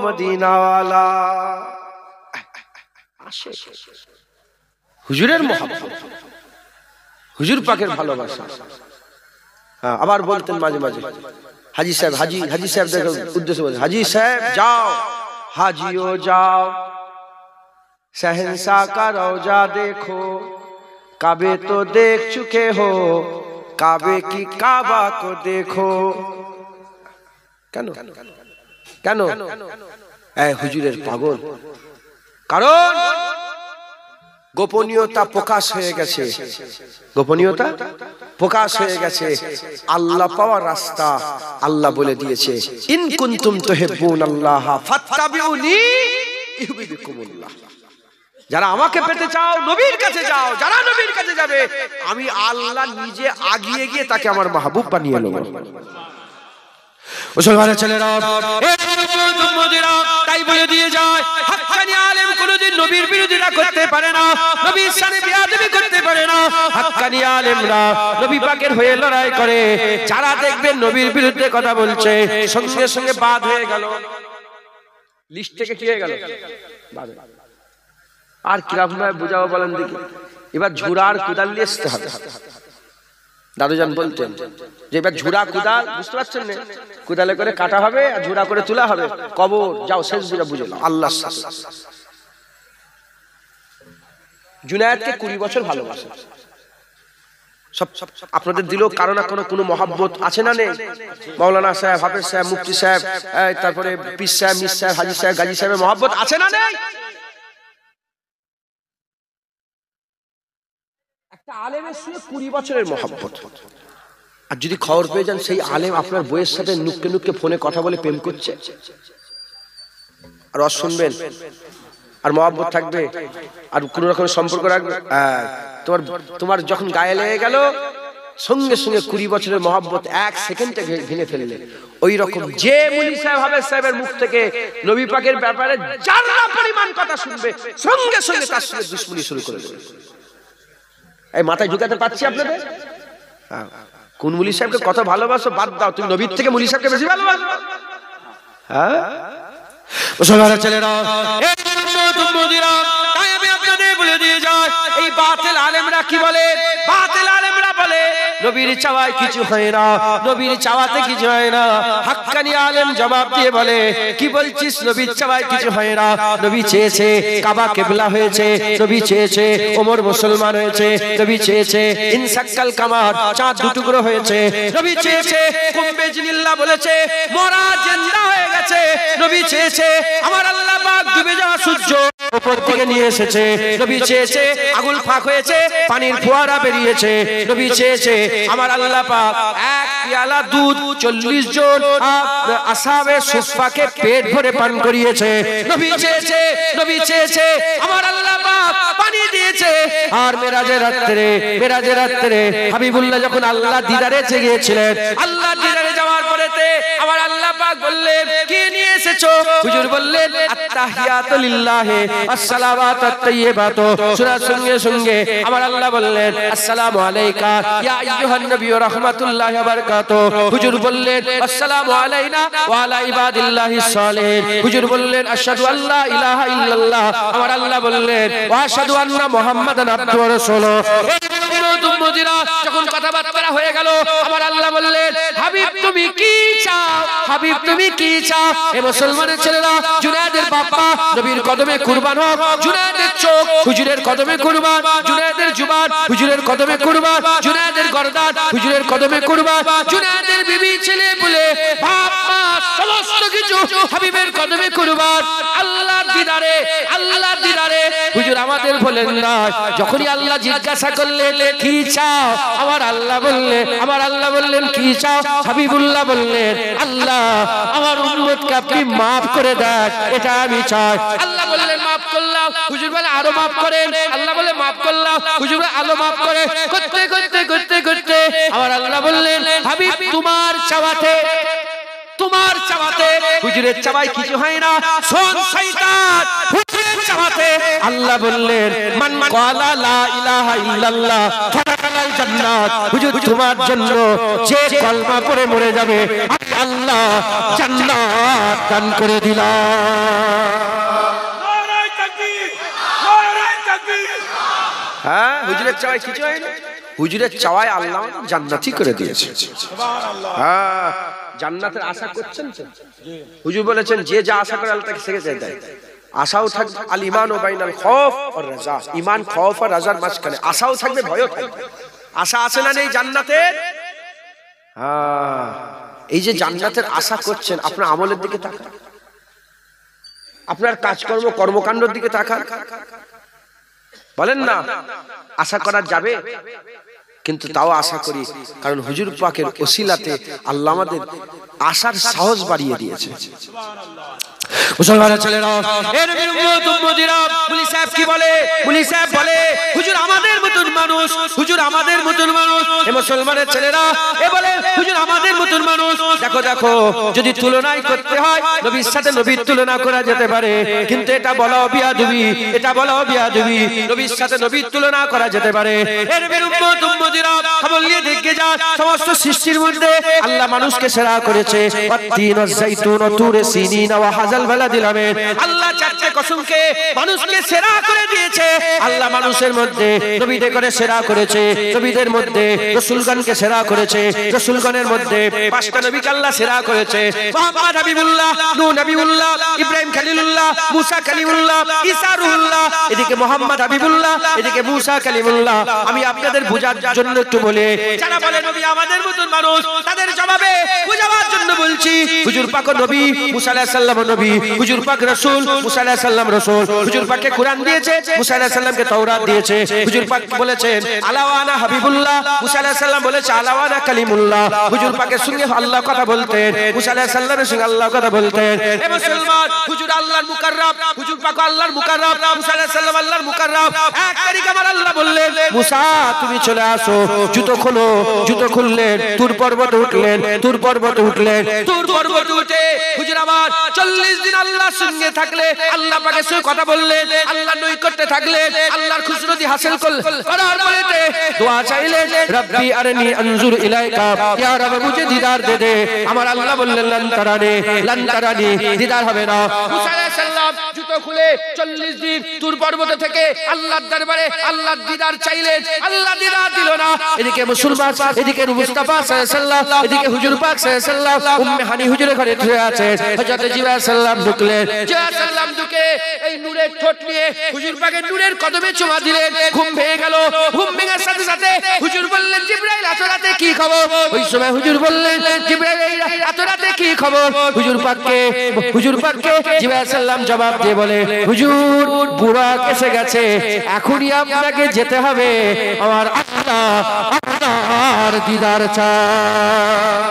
A: মদিনাওয়ালা। হুজুরের মহব্বত, হুজুর পাকের ভালোবাসা। আবার বলতেন মাঝে মাঝে, হাজি সাহেব, হাজি সাহেব দেখো উদ্দেশ্য বলছেন, হাজি সাহেব যাও, হাজিও যাও, शहंशाह का रौजा देखो, काबे तो देख चुके हो, काबे की काबा को देखो। কেন কেন এই হুজুরের পাগল? কারণ গোপনীয়তা প্রকাশ হয়ে গেছে, গোপনীয়তা প্রকাশ হয়ে গেছে। আল্লাহ পাওয়ার রাস্তা আল্লাহ বলে দিয়েছে, ইন কুনতুম তুহিব্বুনাল্লাহ ফাত্তাবিউনি ইউহিব্বুকুমুল্লাহ। যারা আমাকে পেতে চাও নবীর কাছে যাও, যারা নবীর কাছে যাবে আমি আল্লাহ নিজে আগিয়ে গিয়ে তাকে আমার মাহবুব বানিয়ে নেব। মুসলমানের ছেলেরা, তাই বলে দিয়ে যায়, হাক্কানি আলেম কোনদিন নবীর বিরোধিতা করতে পারে না, নবীর সাথে বেয়াদবি করতে পারে না। হাক্কানি আলেমরা নবী পাকের হয়ে লড়াই করে। যারা দেখবেন নবীর বিরুদ্ধে কথা বলছে, সঙ্গে সঙ্গে বাদ হয়ে গেল, লিস্ট থেকে কি হয়ে গেল, বাদ। আর কিরকম ভাবে বুঝাবো বলেন দেখি? এবার ঝুড়ার কুদাল নিয়ে আসতে হবে। দাদুজান বলতেন যে এবার ঝুড়া কুদাল, বুঝতে পারছেন না, কুদালে করে কাটা হবে আর ঝুড়া করে তোলা হবে, কবর যাও শেষ বুঝা বুঝে নাও আল্লাহর সাথে। জুনায়েদকে 20 বছর ভালোবাসে সব। আপনাদের দিলেও কারো না কোনো মহব্বত আছে না নেই? মাওলানা সাহেব, হাফেজ সাহেব, মুফতি সাহেব, তারপরে পীর সাহেব, মির সাহেব, হাজি সাহেব, গাজী সাহেবের মহব্বত আছে না নেই? একটা আলেমের সঙ্গে 20 বছরের মহব্বত। আর যদি খবর পেয়ে যান সেই আলেম আপনার বইয়ের সাথে নুক্কে নুক্কে ফোনে কথা বলে প্রেম করছে, আর শুনবেন আর মহব্বত থাকবে আর কোন রকমের সম্পর্ক রাখবে, তোমার যখন গায়ে লেগে গেল সঙ্গে সঙ্গে 20 বছরের মহব্বত 1 সেকেন্ডে ভেঙে ফেললে। ওই রকম যে মুলি সাহেব, হাফেজ সাহেবের মুখ থেকে নবী পাকের ব্যাপারে জাররা পরিমাণ কথা শুনবে, সঙ্গে সঙ্গে তার সাথে দুশমনি শুরু করে দেবে। এই মাথায় ঢুকাতে পারছি আপনাদের? কোন মুলি সাহেবকে কত ভালোবাসো বাদ দাও, তুমি নবীর থেকে মুলি সাহেবকে বেশি ভালোবাসো? হ্যাঁ মুসলমানের ছেলেরা, তাই আমি আপনাদের বলে দিয়ে যাই, এই বাতিল আলেমরা কি বলে? বাতিল আলেমরা বলে নবীর চাওয়ায় কিছু হয় না, নবীর চাওয়াতে কিছু হয় না। হাক্কানি আলেম জবাব দিয়ে বলে, কি বলছিস নবীর চাওয়ায় কিছু হয় না? নবী চেয়েছে কাবা কিবলা হয়েছে, নবী চেয়েছে ওমর মুসলমান হয়েছে, নবী চেয়েছে ইনসাক্কাল কামার চাঁদ দুটুকরো হয়েছে, নবী চেয়েছে কুম্বে জিনিল্লাহ বলেছে মরা জিন্দা হয়ে গেছে, নবী চেয়েছে আমার আল্লাহ পাক ডুবে যাওয়া সূর্য উপর দিকে নিয়ে এসেছে, নবী চেয়েছে আগুন ফাঁক হয়েছে পানির ফোয়ারা বেরিয়েছে, নবী চেয়েছে আমার আল্লাহ পাক এক পেয়ালা দুধ 40 জন আসহাবে সুফফাকে পেট ভরে পান করিয়েছে, নবী চেয়েছে আমার আল্লাহ পাক পানি দিয়েছে। আর মেরাজের রাত্রে হাবিবুল্লাহ যখন আল্লাহ দিদারে গিয়েছিলেন, আল্লাহ দিদারে যাওয়ার পরেতে আমার আল্লাহ পাক বললেন কি নিয়ে এসেছো? হুজুর বললেন আত্তাহিয়াতু লিল্লাহি আসসালাওয়াতু আত-তাইয়্যিবাতু। শোনার সঙ্গে সঙ্গে আমার আল্লাহ বললেন আসসালামু আলাইকা ইয়া আইয়ুহান নবী ওয়া রাহমাতুল্লাহি ওয়া বারাকাতুহু। হুজুর বললেন আসসালামু আলাইনা ওয়া আলা ইবাদিল্লাহিস সালিহিন। হুজুর বললেন আশহাদু আল্লা ইলাহা ইল্লাল্লাহ। আমার আল্লাহ বললেন ওয়া আশহাদু আন্না মুহাম্মাদান আবদুহু ওয়া রাসূলুহু। যখন কথাবার্তা হয়ে গেল, আমার আল্লাহ বললেন হাবিব তুমি কি চাও? হাবিব তুমি কি চাও? এ মুসলমানের ছেলেরা, জুনায়েদের বাপ্পা নবীর কদমে কুরবান হোক, জুনায়েদের চোখ হুজুরের কদমে কুরবান, জুনায়েদের জুবান হুজুরের কদমে কুরবান, জুনায়েদের গর্দান হুজুরের কদমে কুরবান, জুনায়েদের বিবি ছেলে বলে বাপ্পা সমস্ত কিছু হাবিবের কদমে কুরবান। আল্লাহর দিদারে হুজুর আমাদের বলেন না, যখনই আল্লাহ জিজ্ঞাসা করলেন কি চাও, আমার আল্লাহ বললেন কি চাও? হাবিবুল্লাহ বললেন আল্লাহ আমার উম্মতকে আপনি maaf করে দেন, এটা আমি চাই। আল্লাহ বললেন maaf করলাম। হুজুর বলে আরো maaf করেন। আল্লাহ বলে maaf করলাম। হুজুর বলে আরো maaf করে করতে আমার আল্লাহ বললেন হাবিব তোমার চাওয়াতে হুজুরের চাওয়ায় কিছু হয় না। শোন শয়তান, হুজুরের চাওয়াতে আল্লাহ বললেন মান ক্বালা লা ইলাহা ইল্লাল্লাহ ফালাকাল জান্নাত। হুজুর তোমার জন্য যে কলমা পড়ে মরে যাবে আল্লাহ জান্নাত দান করে দিলাম। নারায়ে তাকবীর, নারায়ে তাকবীর। হ্যাঁ, হুজুরের চাওয়ায় কিছু হয় না। হুজুরের চাওয়ায় আল্লাহ জান্নাতি করে দিয়েছে। সুবহানাল্লাহ। হ্যাঁ, জান্নাতের আশা করছেন তো? হুজুর বলেছেন যে যা আশা করে আল্লাহ তাকে সেটা দেয়। আশাও থাকবে, আল ঈমান ও বাইনাল খৌফ ওয়ার রাজা। ঈমান, খৌফ আর রাজার মাঝখানে আশাও থাকবে, ভয়ও থাকবে। আশা আছে না নেই জান্নাতের? হ্যাঁ, এই যে জান্নাতের আশা করছেন, আপনার আমলের দিকে তাকান, আপনার কাজকর্ম কর্মকাণ্ডের দিকে তাকান। বলেন না আশা করা যাবে, কিন্তু তাও আশা করি, কারণ হুজুর পাকের ওসিলাতে আল্লাহ আমাদের আশার সাহস বাড়িয়ে দিয়েছে। মুসলমানের ছেলেরা, এর উম্মতিরা, মুলি সাহেব কি বলে? মুলি সাহেব বলে হুজুর আমাদের মতন মানুষ, হুজুর আমাদের মতন মানুষ। এ মুসলমানের ছেলেরা এ বলে হুজুর আমাদের মতন মানুষ। দেখো যদি তুলনাই করতে হয় নবীর সাথে নবীর তুলনা করা যেতে পারে, কিন্তু এটা বলা বিয়াদবি, নবীর সাথে নবীর তুলনা করা যেতে পারে। এর উম্মতিরা খবর নিয়ে দেখে যা, সমস্ত সৃষ্টির মধ্যে আল্লাহ মানুষকে সেরা করেছে। ওয়াত-তিন ওয়াজ-যাইতুন ওয়া তুর সিনিন ওয়া হাযাল বালাদিল আমিন। আল্লাহ চারটি কসমকে মানুষকে সেরা করে দিয়েছে। আল্লাহ মানুষের মধ্যে নবীদের করে সেরা করেছে, নবীদের মধ্যে রাসূলগণকে সেরা করেছে, রাসূলগণের মধ্যে পাঁচটা নবীকে আল্লাহ সেরা করেছে। মুহাম্মদ হাবিবুল্লাহ, নূহ নবীউল্লাহ, ইব্রাহিম খলিলুল্লাহ, মুসা কালিমুল্লাহ, ঈসা রূহুল্লাহ। এদিকে মুহাম্মদ হাবিবুল্লাহ, এদিকে মুসা কালিমুল্লাহ। আমি আপনাদের বোঝার জন্য একটু বলে, যারা বলে নবী আমাদের মতন মানুষ, তাদের জবাবে বুঝাবার জন্য বলছি, হুজুর পাক নবী, মুসা আলাইহিস সালাম নবী, হুজুর পাক রাসূল, মুসা আলাইহিস সালাম রাসূল। হুজুর পাককে কোরআন দিয়েছে, মুসা আলাইহিস সালামকে তাওরাত দিয়েছে। হুজুর পাক বলেছেন আলাওয়ানা হাবিবুল্লাহ, মুসা আলাইহিস সালাম বলেছে আলাওয়ানা কালিমুল্লাহ। হুজুর পাকের সঙ্গে আল্লাহ কথা বলতেন, মুসা আলাইহিস সালামের সঙ্গে আল্লাহ কথা বলতেন। এ মুসলমান, হুজুর আল্লাহর মুকাররব, হুজুর পাক আল্লাহর মুকাররব, মুসা আলাইহিস সালাম আল্লাহর মুকাররব। এক তারিখ আমার আল্লাহ বললেন মুসা তুমি চলে আসো, জুতো খোলো। জুতো খুললেন, তুর পর্বতে উঠলেন, তুর পর্বতে উঠে হুজুর আমার 40 দিন আল্লাহর সঙ্গে থাকলে, আল্লাহ পাকের সঙ্গে কথা বললেন, আল্লাহর নৈকট্যে থাকলেন, আল্লাহর খুশনুদি হাসিল করলেন। করার दरबार बोलेते दुआ चाইলে रब्बी अरनी अंजुर इलाइका या रब मुझे दीदार दे दे আমার আল্লাহ বললেন লান তারানি দীদার হবে না মুসা আলাইহিস সালাম জুতো খুলে 40 দিন তুর পর্বত থেকে আল্লাহর দরবারে আল্লাহর দীদার চাইলেন আল্লাহ দীদার দিল না এদিকে মুসলমান এদিকে মুস্তাফা সাল্লাল্লাহু আলাইহি এদিকে হুজুর পাক সাল্লাল্লাহু আলাইহি উম্মে হানি হুজুরের ঘরে শুয়ে আছে হযরত জিবরাইল সাল্লাম ঢুকলেন জিবরাইল সাল্লাম ঢুকে এই নূরের ঠোঁট নিয়ে হুজুর পাকের নূরের কদমে চুমা দিলেন ঘুম ভেঙে গেল ঘুম ভাঙার সাথে সাথে হুজুর বললেন জিবরাইল এত রাতে কি খবর ওই সময় হুজুর বললেন জিবরাইল এত রাতে কি খবর হুজুর পাককে জিবরাইল সাল্লাম জবাব দিয়ে বলে হুজুর বুরাক এসে গেছে এখনই আপনাকে যেতে হবে আমার আল্লাহ আপনার দিদার চায়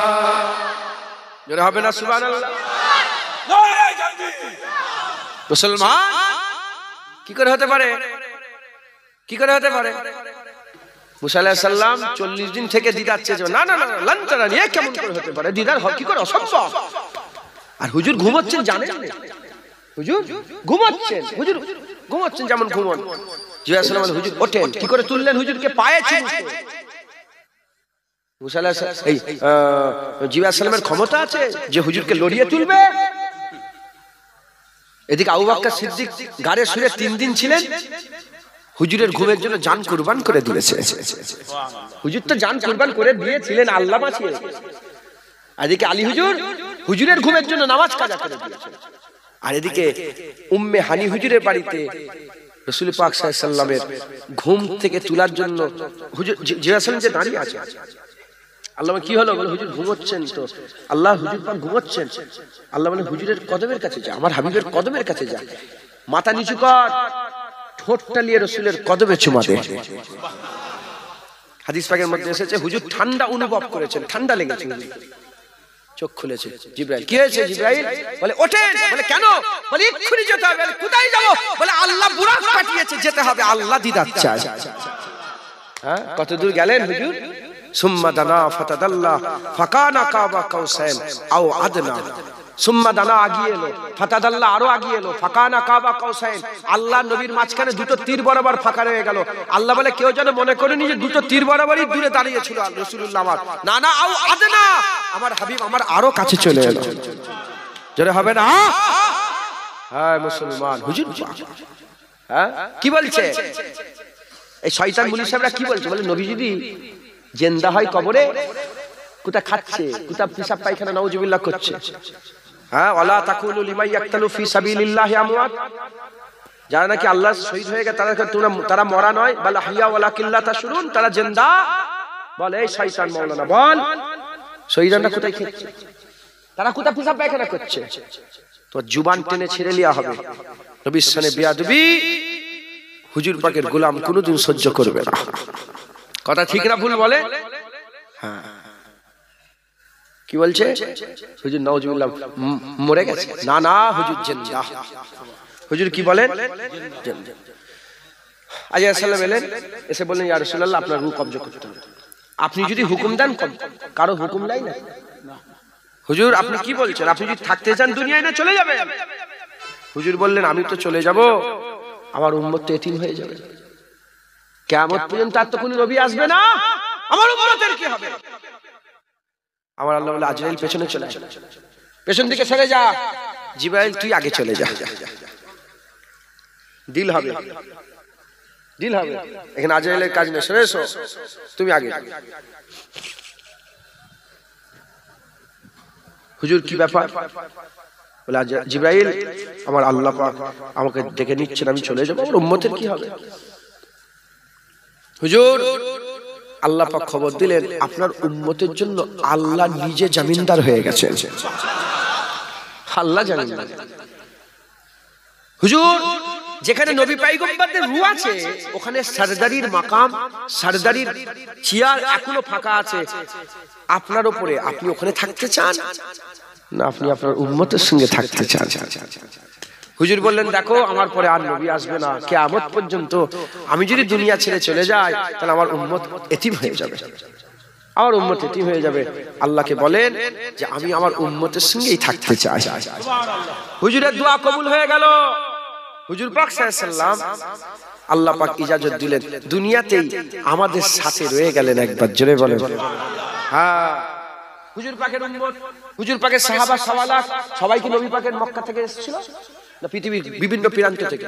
A: জোরে হবে না সুবহানাল্লাহ নারে তাকবীর মুসলমান কি করে হতে পারে মুসা আলাইহিস সালাম 40 দিন থেকে দিদার চেয়েছে না লান্তারা নিয়ে কেমন করে হতে পারে দিদার কি করে অসম্ভব আর হুজুর ঘুমাচ্ছেন জানেন হুজুর ঘুমাচ্ছেন যেমন ঘুমন জিবরাইল সালাম হুজুর ওঠেন কি করে তুললেন হুজুরকে পায়ে চুমুকে মুসা আলাইহিস এই জিবরাইল সালামের ক্ষমতা আছে যে হুজুরকে লড়িয়ে তুলবে এদিকে আবু বকর সিদ্দিক গাড়ে শুয়ে 3 দিন ছিলেন হুজুরের ঘুমের জন্য জান কুরবান করে দিয়েছে হুজুর তো জান কুরবান করে দিয়েছিলেন আল্লাহ বাঁচিয়ে এদিকে আলী হুজুরের ঘুমের জন্য নামাজ কাজা করে দিয়েছে আর এদিকে উম্মে হানি হুজুরের বাড়িতে রাসূল পাক সাল্লাল্লাহু আলাইহি সাল্লামের ঘুম থেকে তোলার জন্য হুজুর জিজ্ঞাসা যে দাঁড়িয়ে আছে আল্লাহ কি হলো বলে হুজুর ঘুমোচ্ছেন তো আল্লাহ হুজুর পাক ঘুমোচ্ছেন আল্লাহ বলে হুজুরের কদমের কাছে যা আমার হাবিবের কদমের কাছে যা মাথা নিচু কর ঠোঁটটা নিয়ে রাসূলের কদমে চুমা দে হাদিস পাকের মধ্যে এসেছে হুজুর ঠান্ডা অনুভব করেছেন ঠান্ডা লেগেছে চোখ খুলেছে জিবরাইল কি হয়েছে জিবরাইল বলে ওঠেন বলে কেন বলে এক্ষুনি যেতে হবে বলে কোথায় যাব বলে আল্লাহ বুরাক পাঠিয়েছে যেতে হবে আল্লাহ দিদার চায় হ্যাঁ কত দূর গেলেন হুজুর সুম্মা দানা ফাতাদাল্লা ফাকানা কাবা কাউসাইন আও আদনা সুম্মা দানা আগিয়ে এলো ফাতাদাল্লা আরো আগিয়ে এলো ফাকানা কাবা কাউসাইন আল্লাহ নবীর মাঝখানে দুটো তীর বরাবর ফাঁকা রয়ে গেল আল্লাহ বলে কেউ যেন মনে করেনি যে দুটো তীর বরাবরই দূরে দাঁড়িয়ে ছিল রাসূলুল্লাহ আমার না আও আদনা আমার হাবিব আমার আরো কাছে চলে এলো জোরে হবে না হ্যাঁ মুসলমান হুজুর হ্যাঁ কি বলছে এই শয়তান মুনি সাহেবরা কি বলছে বলে নবী যদি জিন্দা হয় কবরে কোথা খাচ্ছে কোথা পিশাব পায়খানা নাউজুবিল্লাহ করছে হ্যাঁ ওয়ালা তাকুলু লিমান ইয়াকতালু ফি সাবিলিল্লাহি আমওয়াত যারা নাকি আল্লাহ শহীদ হয়ে গেছে তারা মরা নয় বল হাইয়া ওয়ালাকিন লা তাশরুন তারা জিন্দা বলে এই শয়তান মাওলানা বল শহীদরা কোথায় খাচ্ছে তারা কোথা পিশাব পায়খানা করছে তো জুবান টেনে ছেড়ে লিয়া হবে নবীর সামনে বেয়াদবি হুজুর পাকের গোলাম কোনোদিন সহ্য করবে না কথা ঠিক না ভুল বলে হ্যাঁ কি বলছে হুজুর নাউজুবিল্লাহ মরে গেছে না হুজুর জিন্দা হুজুর কি বলেন আলাইহিস সালাম এলেন এসে বললেন ইয়া রাসূলুল্লাহ আপনার রূহ কবজ করতে হবে আপনি যদি হুকুম দেন কারো হুকুম নাই না হুজুর আপনি কি বলছেন আপনি যদি থাকতে চান দুনিয়ায় না চলে যাবেন হুজুর বললেন আমি তো চলে যাব আমার উম্মত তো এতিম হয়ে যাবে কিয়ামত পর্যন্ত আর তো কোনো নবী আসবে না আমার উম্মতের কি হবে আমার আল্লাহ বলে আজরাইল পেছনে চলে যা পেছন দিকে সরে যা জিবরাইল তুই আগে চলে যা ডিল হবে এখানে আজরাইলের কাজ নেই সরে এসো তুমি আগে হুজুর কি ব্যাপার বলে জিবরাইল আমার আল্লাহ পাক আমাকে ডেকে নিচ্ছেন আমি চলে যাব আমার উম্মতের কি হবে হুজুর আল্লাহ পাক খবর দিলেন আপনার উম্মতের জন্য আল্লাহ নিজে জামিনদার হয়ে গেছেন আল্লাহ জামিনদার হুজুর যেখানে নবী পয়গম্বরদের রূহ আছে ওখানে সরদারির মাকাম সরদারির চেয়ার এখনো ফাঁকা আছে আপনার উপরে আপনি ওখানে থাকতে চান না আপনি আপনার উম্মতের সঙ্গে থাকতে চান হুজুর বললেন দেখো আমার পরে আর নবী আসবে না কিয়ামত পর্যন্ত আমি যদি দুনিয়া ছেড়ে চলে যাই তাহলে আমার উম্মত এতিম হয়ে যাবে আমার উম্মত এতিম হয়ে যাবে আল্লাহকে বলেন যে আমি আমার উম্মতের সঙ্গেই থাকতে চাই সুবহানাল্লাহ হুজুরের দোয়া কবুল হয়ে গেল হুজুর পাক সাল্লাল্লাহু আলাইহি ওয়াসাল্লাম আল্লাহ পাক ইজাজত দিলেন, দুনিয়াতেই আমাদের সাথে রয়ে গেলেন। একবার জোরে বলেন। হ্যাঁ, হুজুর পাকের উম্মত, হুজুর পাকের সাহাবা সওয়া লাখ, সবাই কি নবী পাকের মক্কা থেকে এসেছিল না পৃথিবীর বিভিন্ন প্রান্ত থেকে?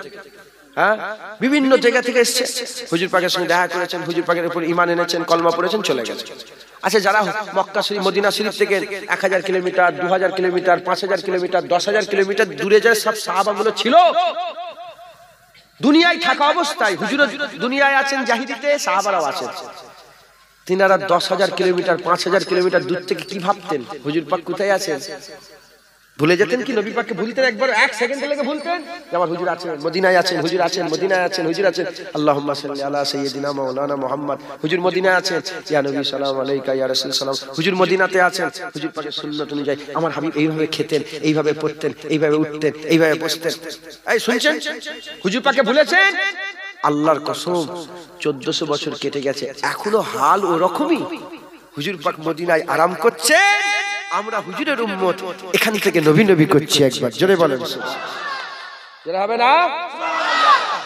A: হ্যাঁ, বিভিন্ন জায়গা থেকে এসেছে। হুজুর পাকের সঙ্গে দেখা করেছেন, হুজুর পাকের উপর ঈমান এনেছেন, কলমা পড়েছেন, চলে গেছেন। আচ্ছা, যারা মক্কা শরীফ মদিনা শরীফ থেকে 1000 কিলোমিটার, 2000 কিলোমিটার, 5000 কিলোমিটার, 10000 কিলোমিটার দূরে যে সব সাহাবাগুলো ছিল, দুনিয়ায় থাকা অবস্থায়, হুজুর দুনিয়ায় আছেন, জাহিলিতে সাহাবারাও আছেন, তিনারা 10,000 কিলোমিটার, 5000 কিলোমিটার দূর থেকে কি ভাবতেন? হুজুর পাক কোথায় আছেন? ভুলে যেতেন কি? নবী পাককে ভুলতেন? একবার 1 সেকেন্ডে লেগে ভুলতেন যে আমার হুজুর আছেন, মদিনায় আছেন, হুজুর আছেন, মদিনায় আছেন, হুজুর আছেন। আল্লাহুম্মা সাল্লি আলা সাইয়্যিদিনা মাওলানা মুহাম্মদ, হুজুর মদিনায় আছেন। ইয়া নবী সালাম আলাইকা, ইয়া রাসূল সালাম, হুজুর মদিনাতে আছেন। হুজুর পাকের সুন্নাত অনুযায়ী আমার হাবিব এইভাবে খেতেন, এইভাবে পড়তেন, এইভাবে উঠতেন, এইভাবে বসতেন। এই শুনছেন? হুজুর পাককে ভুলেছেন? আল্লাহর কসম, 1400 বছর কেটে গেছে, এখনো হাল ওরকমই। হুজুর পাক মদিনায় আরাম করছে, আমরা হুজুরের উম্মত এখান থেকে নবী নবী করছি। একবার জোরে বলেন, জোরে হবে না?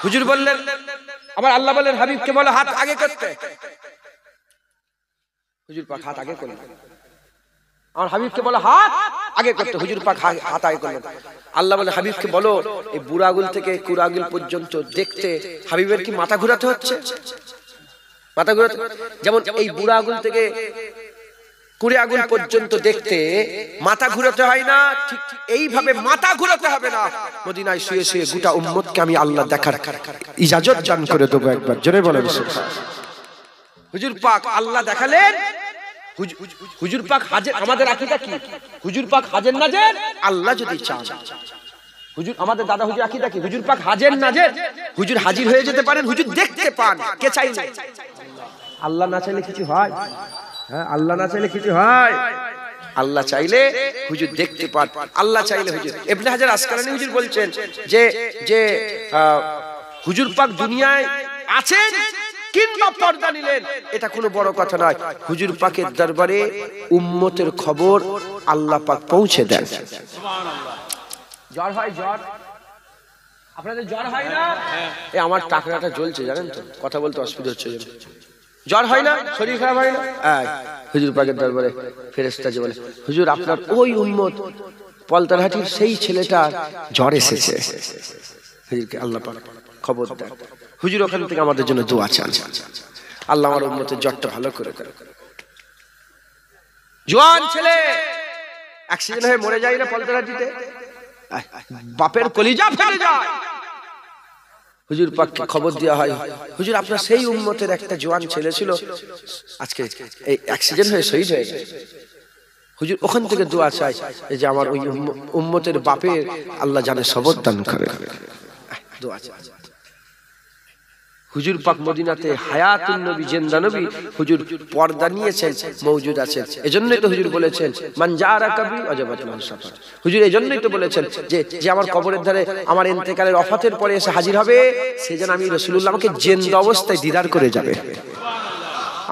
A: হুজুর বললেন, আবার আল্লাহ বললেন হাবিবকে বলো হাত আগে করতে। হুজুর পাক হাত আগে করলেন। আমার হাবিবকে বলো হাত আগে করতে, হুজুর পাক হাত আগে করলেন। আল্লাহ বলে হাবিবকে বলো এই বুড়া আঙুল থেকে কুড়া আঙুল পর্যন্ত দেখতে হাবিবের কি মাথা ঘোরাতে হচ্ছে? মাথা ঘোরাতে, যেমন এই বুড়া আঙুল থেকে কুড়ি আঙুল পর্যন্ত দেখতে মাথা ঘুরাতে হয় না, ঠিক এইভাবে মাথা ঘুরাতে হবে না। মদিনায় শুয়ে শুয়ে গোটা উম্মতকে আমি আল্লাহ দেখার ইজাজত দান করে দেবো। একবার জোরে বলেন হুজুর পাক আল্লাহ দেখালেন। হুজুর পাক হাজির, আমাদের আকীদা কি? হুজুর পাক হাজির নাজের, আল্লাহ যদি চান। হুজুর, আমাদের দাদা হুজুর আকীদা কি? হুজুর পাক হাজির নাজের, হুজুর হাজির হয়ে যেতে পারেন, হুজুর দেখতে পান। কে চাইলে? আল্লাহ না চাইলে কিছু হয়? হ্যাঁ, আল্লাহ না চাইলে কিছু হয়? আল্লাহ চাইলে হুজুর দেখতে পান। আল্লাহ চাইলে হুজুর, ইবনে হাজার আসকালানী হুজুর বলছেন যে যে হুজুর পাক দুনিয়ায় আছেন কিংবা পর্দা নিলেন, এটা কোনো বড় কথা নয়। হুজুর পাকের দরবারে উম্মতের খবর আল্লাহ পাক পৌঁছে দেন। সুবহানাল্লাহ। জ্বর হয়? জ্বর আপনাদের জ্বর হয় না? এই আমার টাকরাটা জ্বলছে, জানেন তো, কথা বলতে অসুবিধা হচ্ছে। জ্বর হয় না? শরীর খারাপ হয় না? হুজুর পাকের দরবারে ফেরেশতা যে বলে, হুজুর আপনার ওই উম্মত পলতারহাটির সেই ছেলেটার জ্বর এসেছে। হুজুরকে আল্লাহ পাক খবর দেন, হুজুর ওখান থেকে আমাদের জন্য দোয়া চান, আল্লাহ আমার উম্মতের জ্বরটা ভালো করে দেন। জওয়ান ছেলে অ্যাক্সিডেন্ট হয়ে মরে যায় না পলতারহাটিতে? বাপের কলিজা ফেলে যায়। হুজুর পাককে খবর দেওয়া হয়, হুজুর আপনার সেই উম্মতের একটা জওয়ান ছেলে ছিল, আজকে এই অ্যাক্সিডেন্ট হয়ে শহীদ হয়ে গেছে। হুজুর ওখান থেকে দোয়া চাই যে আমার ওই উম্মতের বাপের আল্লাহ জানে সবর দান করে। দোয়া চাই। হুজুর পাক মদিনাতে হায়াতুন নবী, জিন্দা নবী, হুজুর পর্দা নিয়েছেন, মওজুদ আছেন। এজন্যই তো হুজুর বলেছেন মান জারা কবি ওয়াজাবাত লাহু শাফাত। হুজুর এজন্যই তো বলেছেন যে যে আমার কবরের ধারে আমার ইন্তেকালের ওয়াফাতের পরে এসে হাজির হবে, সে যেন আমি রাসূলুল্লাহ আমাকে জিন্দা অবস্থায় দিদার করে যাবে।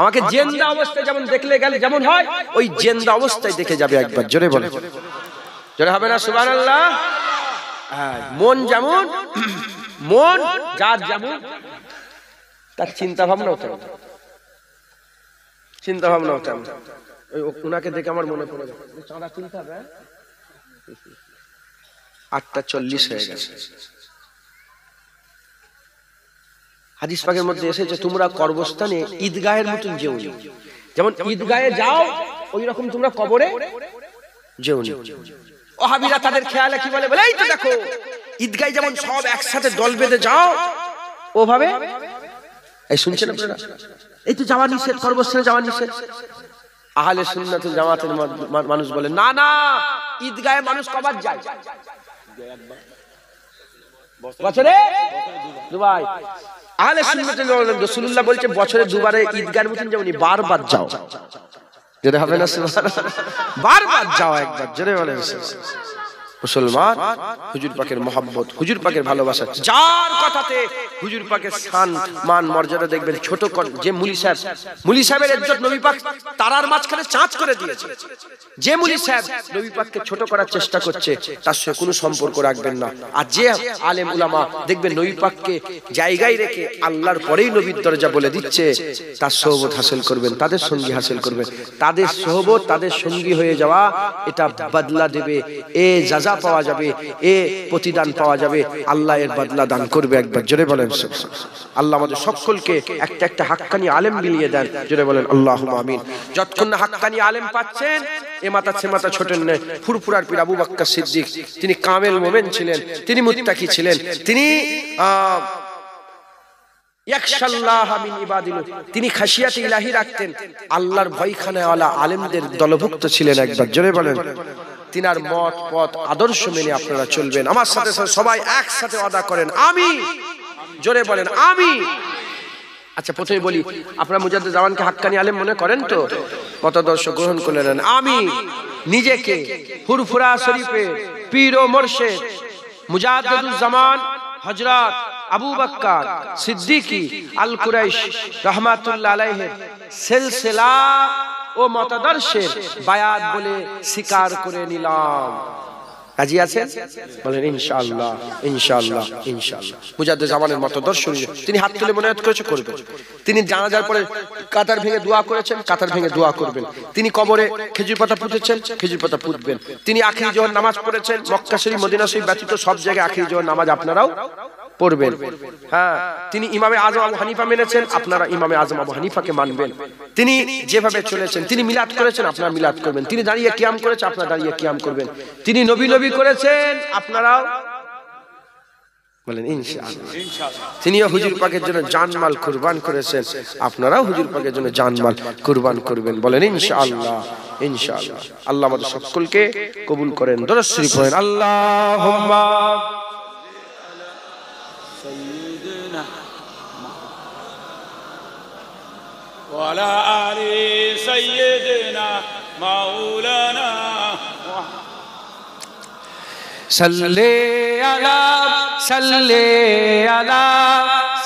A: আমাকে জিন্দা অবস্থায় যেমন দেখলে গেলে যেমন হয়, ওই জিন্দা অবস্থায় দেখে যাবে। একবার জোরে বলে, জোরে হবে না? সুবহানাল্লাহ। মন যেমন, মন যার যেমন তার চিন্তা ভাবনাও তেমন, চিন্তা ভাবনাও তেমন। ওই ওনাকে দেখে আমার মনে পড়ে গেল, চাঁদা তুলতে হবে। 8:40 হয়ে গেছে। হাদিস পাকের মধ্যে এসেছে তোমরা কবরস্থানে ঈদগাহের মতন যেও না। যেমন ঈদগাহে যাও ওই রকম তোমরা কবরে যেও না। ওহাবিরা তাদের খেয়ালে কি বলে, বলে এই তো দেখো ঈদগাহে যেমন সব একসাথে দল বেঁধে যাও, ওভাবে এই শুনছেন আপনারা, এই তো যাওয়া নিষেধ, কবরস্থানে যাওয়া নিষেধ। আহলে সুন্নাত ওয়াল জামাতের মানুষ বলে না না, ঈদগাহে মানুষ কবার যায়? বছরে দুবার। আহলে সুন্নাত ওয়াল জামাত রাসূলুল্লাহ বলছে বছরে দুবারে ঈদগাহের মতন যেমনি বারবার যাও। জোরে হবে না সুবহানাল্লাহ? বারবার যাও, একবার জোরে বলেন। মুসলমান হুজুর পাকের মহব্বত, হুজুর পাকের ভালোবাসা, যার কথাতে হুজুর পাকের স্থান মান মর্যাদা দেখবেন ছোট যে মুলি সাহেবের ইজ্জত নবী পাক তারার মাঝখানে চাঁচ করে দিয়েছে। যে মুলি সাহেব নবী পাককে ছোট করার চেষ্টা করছে তার সাথে কোনো সম্পর্ক রাখবেন না। আর যে আলেম উলামা দেখবেন নবী পাককে জায়গায় রেখে আল্লাহর পরেই নবীর দরজা বলে দিচ্ছে, তার সোহবত হাসিল করবেন, তাদের সঙ্গী হাসিল করবেন। তাদের সোহবত, তাদের সঙ্গী হয়ে যাওয়া এটা বদলা দেবে, এ জাযা পাওয়া যাবে, এ প্রতিদান পাওয়া যাবে, আল্লাহ এর বদলা দান করবে। একবার জোরে বলেন আল্লাহ আমাদের সকলকে একটা একটা হাক্কানি আলেম মিলিয়ে দেন, জোরে বলেন আল্লাহুম্মা আমিন। যতক্ষণ না হাক্কানি আলেম পাচ্ছেন এ মাথা সে মাথা ছোটেন না। ফুরফুরার পীর আবু বকর সিদ্দিক, তিনি কামেল মোমেন ছিলেন, তিনি মুত্তাকি ছিলেন, তিনি তিনি খাশিয়াতে ইলাহি রাখতেন, আল্লাহর ভয়খানাওয়ালা আলেমদের দলভুক্ত ছিলেন। একবার জোরে বলেন তিনার মত পথ আদর্শ মেনে আপনারা চলবেন। আমার সাথে সবাই একসাথে ওয়াদা করেন আমি, জোরে বলেন আমি। আচ্ছা প্রথমে বলি, আপনারা মুজাদ্দিদ জামানকে হাক্কানি আলেম মনে করেন তো? মতাদর্শ গ্রহণ করে নেন। আমি নিজেকে ফুরফুরা শরীফে পীর ও মুর্শিদ মুজাদ্দিদুল জামান হযরত আবু বকর সিদ্দিকী আল কুরাইশ রাহমাতুল্লাহ আলাইহির সিলসিলা ও মতাদর্শের বায়াত বলে স্বীকার করে নিলাম। রাজি আছেন? বলেন ইনশাআল্লাহ ইনশাআল্লাহ ইনশাআল্লাহ। মুজাদ্দিদ জামানের মতাদর্শ তিনি হাত তুলে মনোনীত করেছে, করবেন। তিনি জানাজার পরে কাতার ভেঙে দোয়া করেছেন, কাতার ভেঙে দোয়া করবেন। তিনি কবরে খেজুর পাতা পুঁতেছেন, খেজুর পাতা পুঁতবেন। তিনি আখিরি জোহর নামাজ পড়েছেন, মক্কা শরীফ মদিনা শরীফ ব্যতীত সব জায়গায় আখিরি জোহর নামাজ আপনারাও পড়বেন। হ্যাঁ, তিনি ইমামে আজম আবু হানিফা মেনেছেন, আপনারা ইমামে আজম আবু হানিফাকে মানবেন। তিনি যেভাবে চলেছেন, তিনি মিলাদ করেছেন, আপনারা মিলাদ করবেন। তিনি দাঁড়িয়ে কিয়াম করেছেন, আপনারা দাঁড়িয়ে কিয়াম করবেন। তিনি নবী নবী করেছেন, আপনারাও বলেন ইনশাআল্লাহ। তিনিও হুজুর পাকের জন্য জানমাল কুরবান করেছেন, আপনারাও হুজুর পাকের জন্য জানমাল কুরবান করবেন। বলেন ইনশাআল্লাহ ইনশাআল্লাহ। আল্লাহ আমাদের সকলকে কবুল করেন। দরুদ শরীফ পড়েন। আল্লাহুম্মা
B: سيدنا وعلى آل سيدنا مولانا
A: صلی علی صلی علی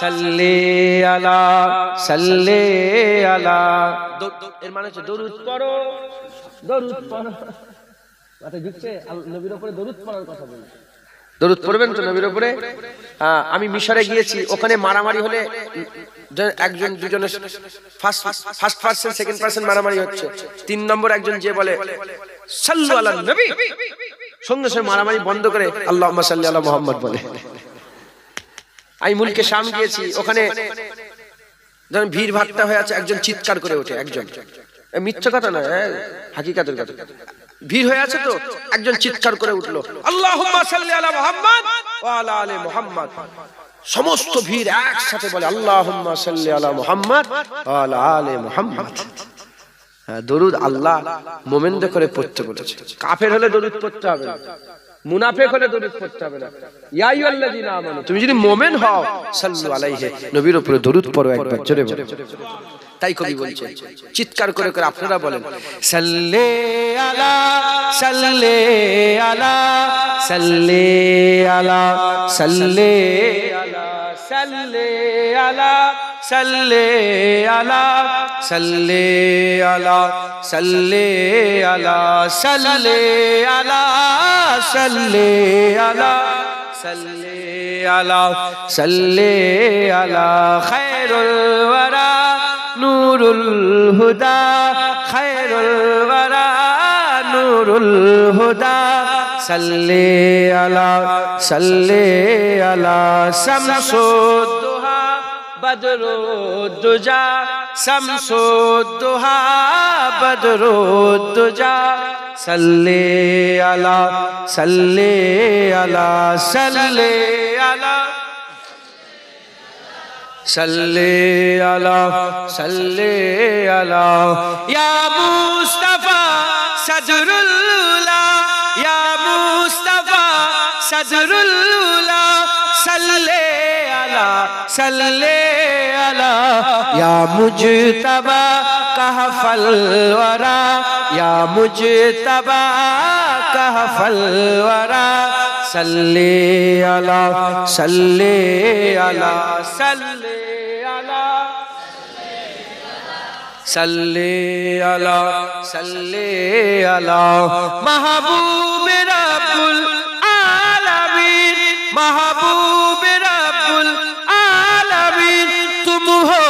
A: صلی علی صلی علی। এর মানে হচ্ছে দরুদ পড়ো, দরুদ পড়ো। কথা দিচ্ছে নবীর উপরে দরুদ পড়ার কথা বলছে। দরুদ পড়বেন তো নবীর উপরে? আমি মিশরে গিয়েছি, ওখানে মারামারি হলে একজন দুজনের ফার্স্ট পারসন সেকেন্ড পারসন মারামারি হচ্ছে, 3 নম্বর একজন যে বলে সাল্লু আলা নবী, সঙ্গে সঙ্গে মারামারি বন্ধ করে আল্লাহুম্মা সাল্লি আলা মুহাম্মদ বলে। আমি মুলকে শাম গিয়েছি, ওখানে যখন ভিড় ভাট্টা হয়ে আছে একজন চিৎকার করে ওঠে, একজন, মিথ্যা কথা না, হাকিকাতের কথা। ভিড় হয়ে আছে তো একজন চিৎকার করে উঠলো আল্লাহুম্মা সাল্লি আলা মুহাম্মদ ওয়া আলা আলি মুহাম্মদ। সমস্ত ভিড় একসাথে বলে আল্লাহুম্মা সাল্লি আলা মুহাম্মদ ওয়া আলা আলি মুহাম্মদ। দরুদ আল্লাহ মুমিনদের করে পড়তে বলেছে। কাফের হলে দরুদ পড়তে হবে না, মুনাফিক হলে দরুদ পড়তে হবে না। ইয়া আইয়ুহাল্লাযীনা আমানু, তুমি যদি মুমিন হও সাল্লু আলাইহি, নবীর উপরে দরুদ পড়ো একবার জোরে বলো। তাই কবি বলছেন, চিৎকার করে করে আপনারা বলেন সাল্লে আলা সাল্লে আলা সাল্লে আলা সাল্লে আলা সাল্লে আলা সাল্লে আলা সাল্লে আলা সাল্লে আলা সাল্লে আলা সাল্লে আলা সাল্লে আলা সাল্লে আলা খায়রুল ওয়ারা নূরুল হুদা খায়রুল ওয়ারা নূরুল হুদা সাল্লি আলা শামসুদ দুহা বদরুদ দুজা শামসুদ দুহা বদরুদ দুজা সাল্লি আলা সাল্লি আলা সাল্লি আলা সাল্লি আলা সাল্লি আলা ইয়া মুস্তাফা সাদরুল্লাহ ইয়া মুস্তাফা সাদরুল্লাহ সাল্লি আলা সাল্লি আলা ইয়া মুজতাবা কাহফল ওয়ারা ইয়া মুজতাবা कहफल वरा सल्ले अला सल्ले अला सल्ले अला सल्ले अला सल्ले अला महबूब रब्बुल आलमीन महबूब रब्बुल आलमीन तुम हो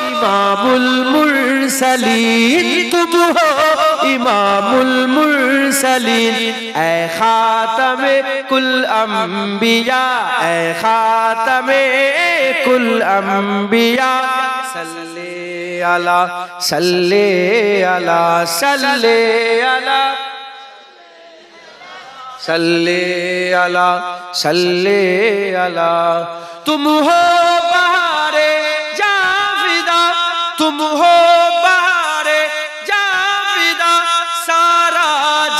A: इमामुल मुरसलीन तुम हो इमामुल मुरसलीन ऐ खातमे कुल अंबिया ऐ खातमे कुल अंबिया सल्ले अला सल्ले अला सल्ले अला सल्ले अला सल्ले अला तुम हो बहारे जाविदा तुम हो बहारे जाविदा सारा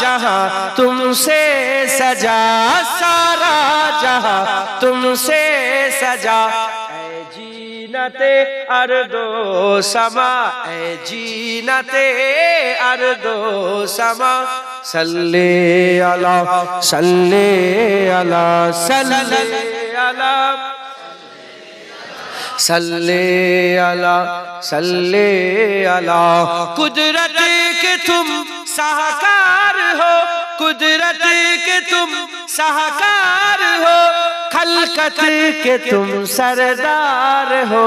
A: जहां तुमसे सजा सारा जहां तुमसे सजा ऐ जीनते अर्दो समा ऐ जीनते अर्दो समा सल्ले अला सल्ले अला सल्ले अला सल्ले अला सल्ले अला कुदरत के तुम साहकार हो कुदरत के तुम साहकार हो खलकत के तुम सरदार हो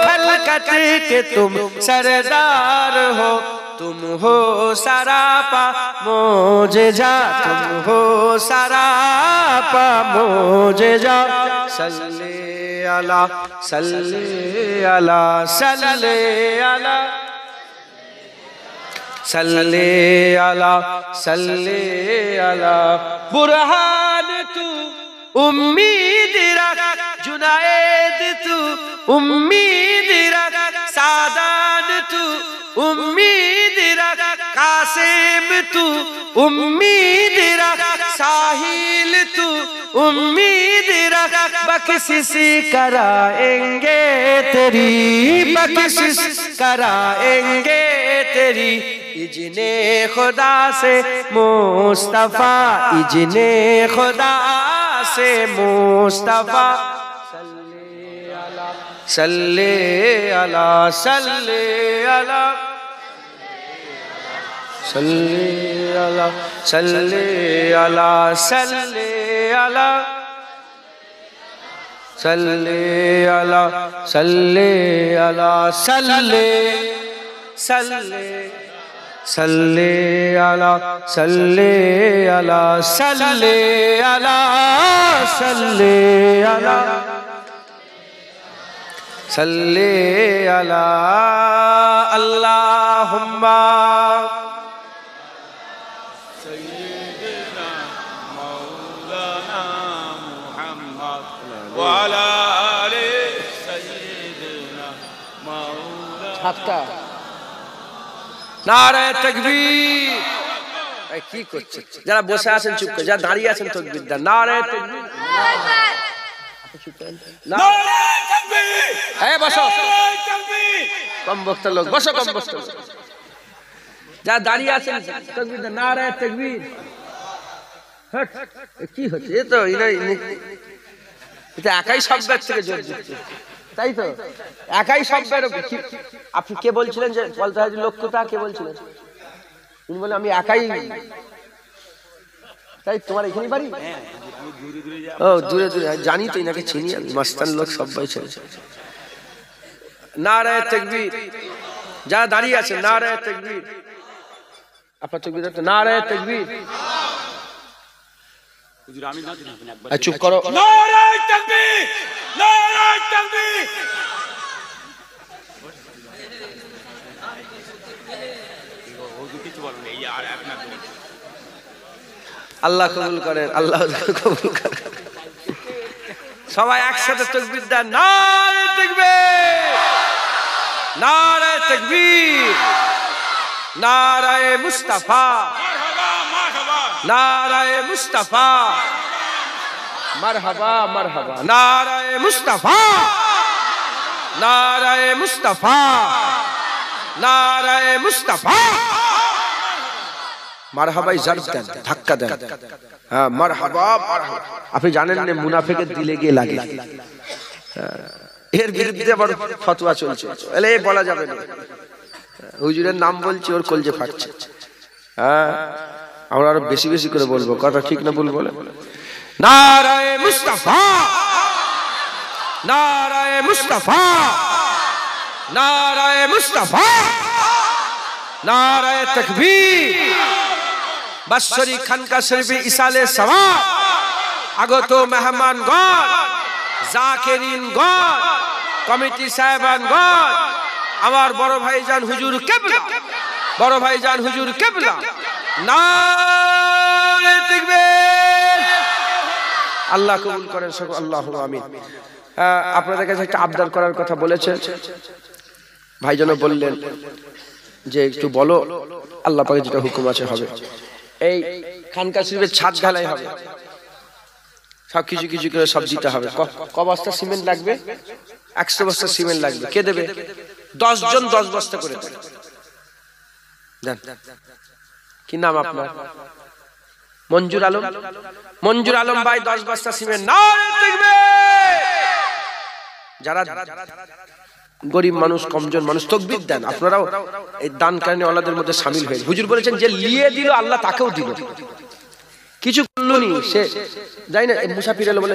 A: खलकत के तुम सरदार हो तुम हो सरापा मोजेजा तुम हो सरापा मोजेजा सल्ले अला सल्ले अला सल्ले अला सल्ले अला सल्ले अला बुरहान तू उम्मीद रख जुनायद तू उम्मीद रख सादान तू उम्मीद रख कासिम तू उम्मीद रख साहिल तू उम्मीद रख बख्शिश कराएंगे तेरी बख्शिश कराएंगे तेरी इजने खुदा से मुस्तफा इजने खुदा से मुस्तफा सल्ले अला सल्ले अला सल्ले अला सल्ले अला सल्ले अला सल्ले अला सल्ले अला सल्ले सल्ले सल्ले अला सल्ले अला सल्ले अला सल्ले अला सल्ले अला अल्लाहुम्मा
B: सय्यिदना मौलाना मुहम्मद व अला आले सय्यिदना मौलाना
A: नारे तकबीर কি করছে যারা বসে আছেন চুপ করে যারা দাঁড়িয়ে আছেন তাকবীর দেন নারে তাকবীর
B: नारे तकबीर
A: এই বসো
B: नारे तकबीर
A: কম বক্তা লোক বসো কম বক্তা লোক যারা দাঁড়িয়ে আছেন তাকবীর দেন নারে তাকবীর হট কি হচ্ছে এ তো এটা একাই শব্দের থেকে জোর দিচ্ছে তাই তো একাই শব্দের আপনি কে বলছিলেন যে বলতে হয় লক্ষ্যটা কে বলছিলেন তুমি বলে আমি একাই তাই তোমার এখানে বাড়ি ও দূরে দূরে জানি তো এনাকে চিনি আমি মস্তান লোক সবাই চলছে নারে তাকবীর যারা দাঁড়িয়ে আছে নারে তাকবীর আপনার তাকবীর নারে তাকবীর
B: হুজুর আমি না দিন একবার
A: চুপ করো
B: नारे तकबीर नारे तकबीर হুজুর কিছু বলেন এই আর আপনার
A: আল্লাহ কবুল করেন আল্লাহ কবুল করেন সবাই একসাথে তাকবীর দেন নারে তাকবীর নারে তাকবীর নারে মুস্তাফা
B: মারহাবা মারহাবা
A: নারে মুস্তাফা মারহাবা মারহাবা নারে মুস্তাফা নারে মুস্তাফা নারে মুস্তাফা মারহাবাই জারব দেন, ধাক্কা দেন। হ্যাঁ মারহাবা মারহাবা। আপনি জানেন না মুনাফিকের দিলে গিয়ে লাগে। এর বিরুদ্ধে আবার ফতোয়া চলছে, এলে বলা যাবে না। হুজুরের নাম বলছি, ওর কলজে ফাটছে। হ্যাঁ আমরা আরো বেশি বেশি করে বলবো, কথা ঠিক না ভুল বলে। নারায়ে মুস্তাফা, নারায়ে মুস্তাফা, নারায়ে মুস্তাফা, নারায়ে তাকবীর। বাৎসরিক খানকা শরীফে ইসালে সওয়াব, আগত মেহমানগণ, জাকিরিনগণ, কমিটি সাহেবানগণ, আমার বড় ভাইজান হুজুর কিবলা, বড় ভাইজান হুজুর কিবলা, নারে তাকবীর। আল্লাহ কবুল করেন সকল, আল্লাহুম্মা আমিন। আপনাদের কাছে একটা আবদার করার কথা বলেছে ভাইজানও বললেন যে একটু বলো, আল্লাহ পাকের যেটা হুকুম আছে হবে। এই খানকা শরীফের ছাদ ঢালাই হবে, সব কিছু কিছু করে সব দিতে হবে। ক বস্তা সিমেন্ট লাগবে? 100 বস্তা সিমেন্ট লাগবে। কে দেবে? 10 জন 10 বস্তা করে দেন। কি নাম আপনার? মঞ্জুর আলম। মঞ্জুর আলম ভাই 10 বস্তা সিমেন্ট। নারে তাকবীর। যারা গরিব মানুষ, কমজোর মানুষ তাকবীর দেন, আপনারাও এই দান কারণে ওলাদের মধ্যে শামিল হয়ে। হুজুর বলেছেন যে লিয়ে দিল আল্লাহ তাকেও দিল, কিছু করলনি সে যাই না। মুসাফির এলো বলে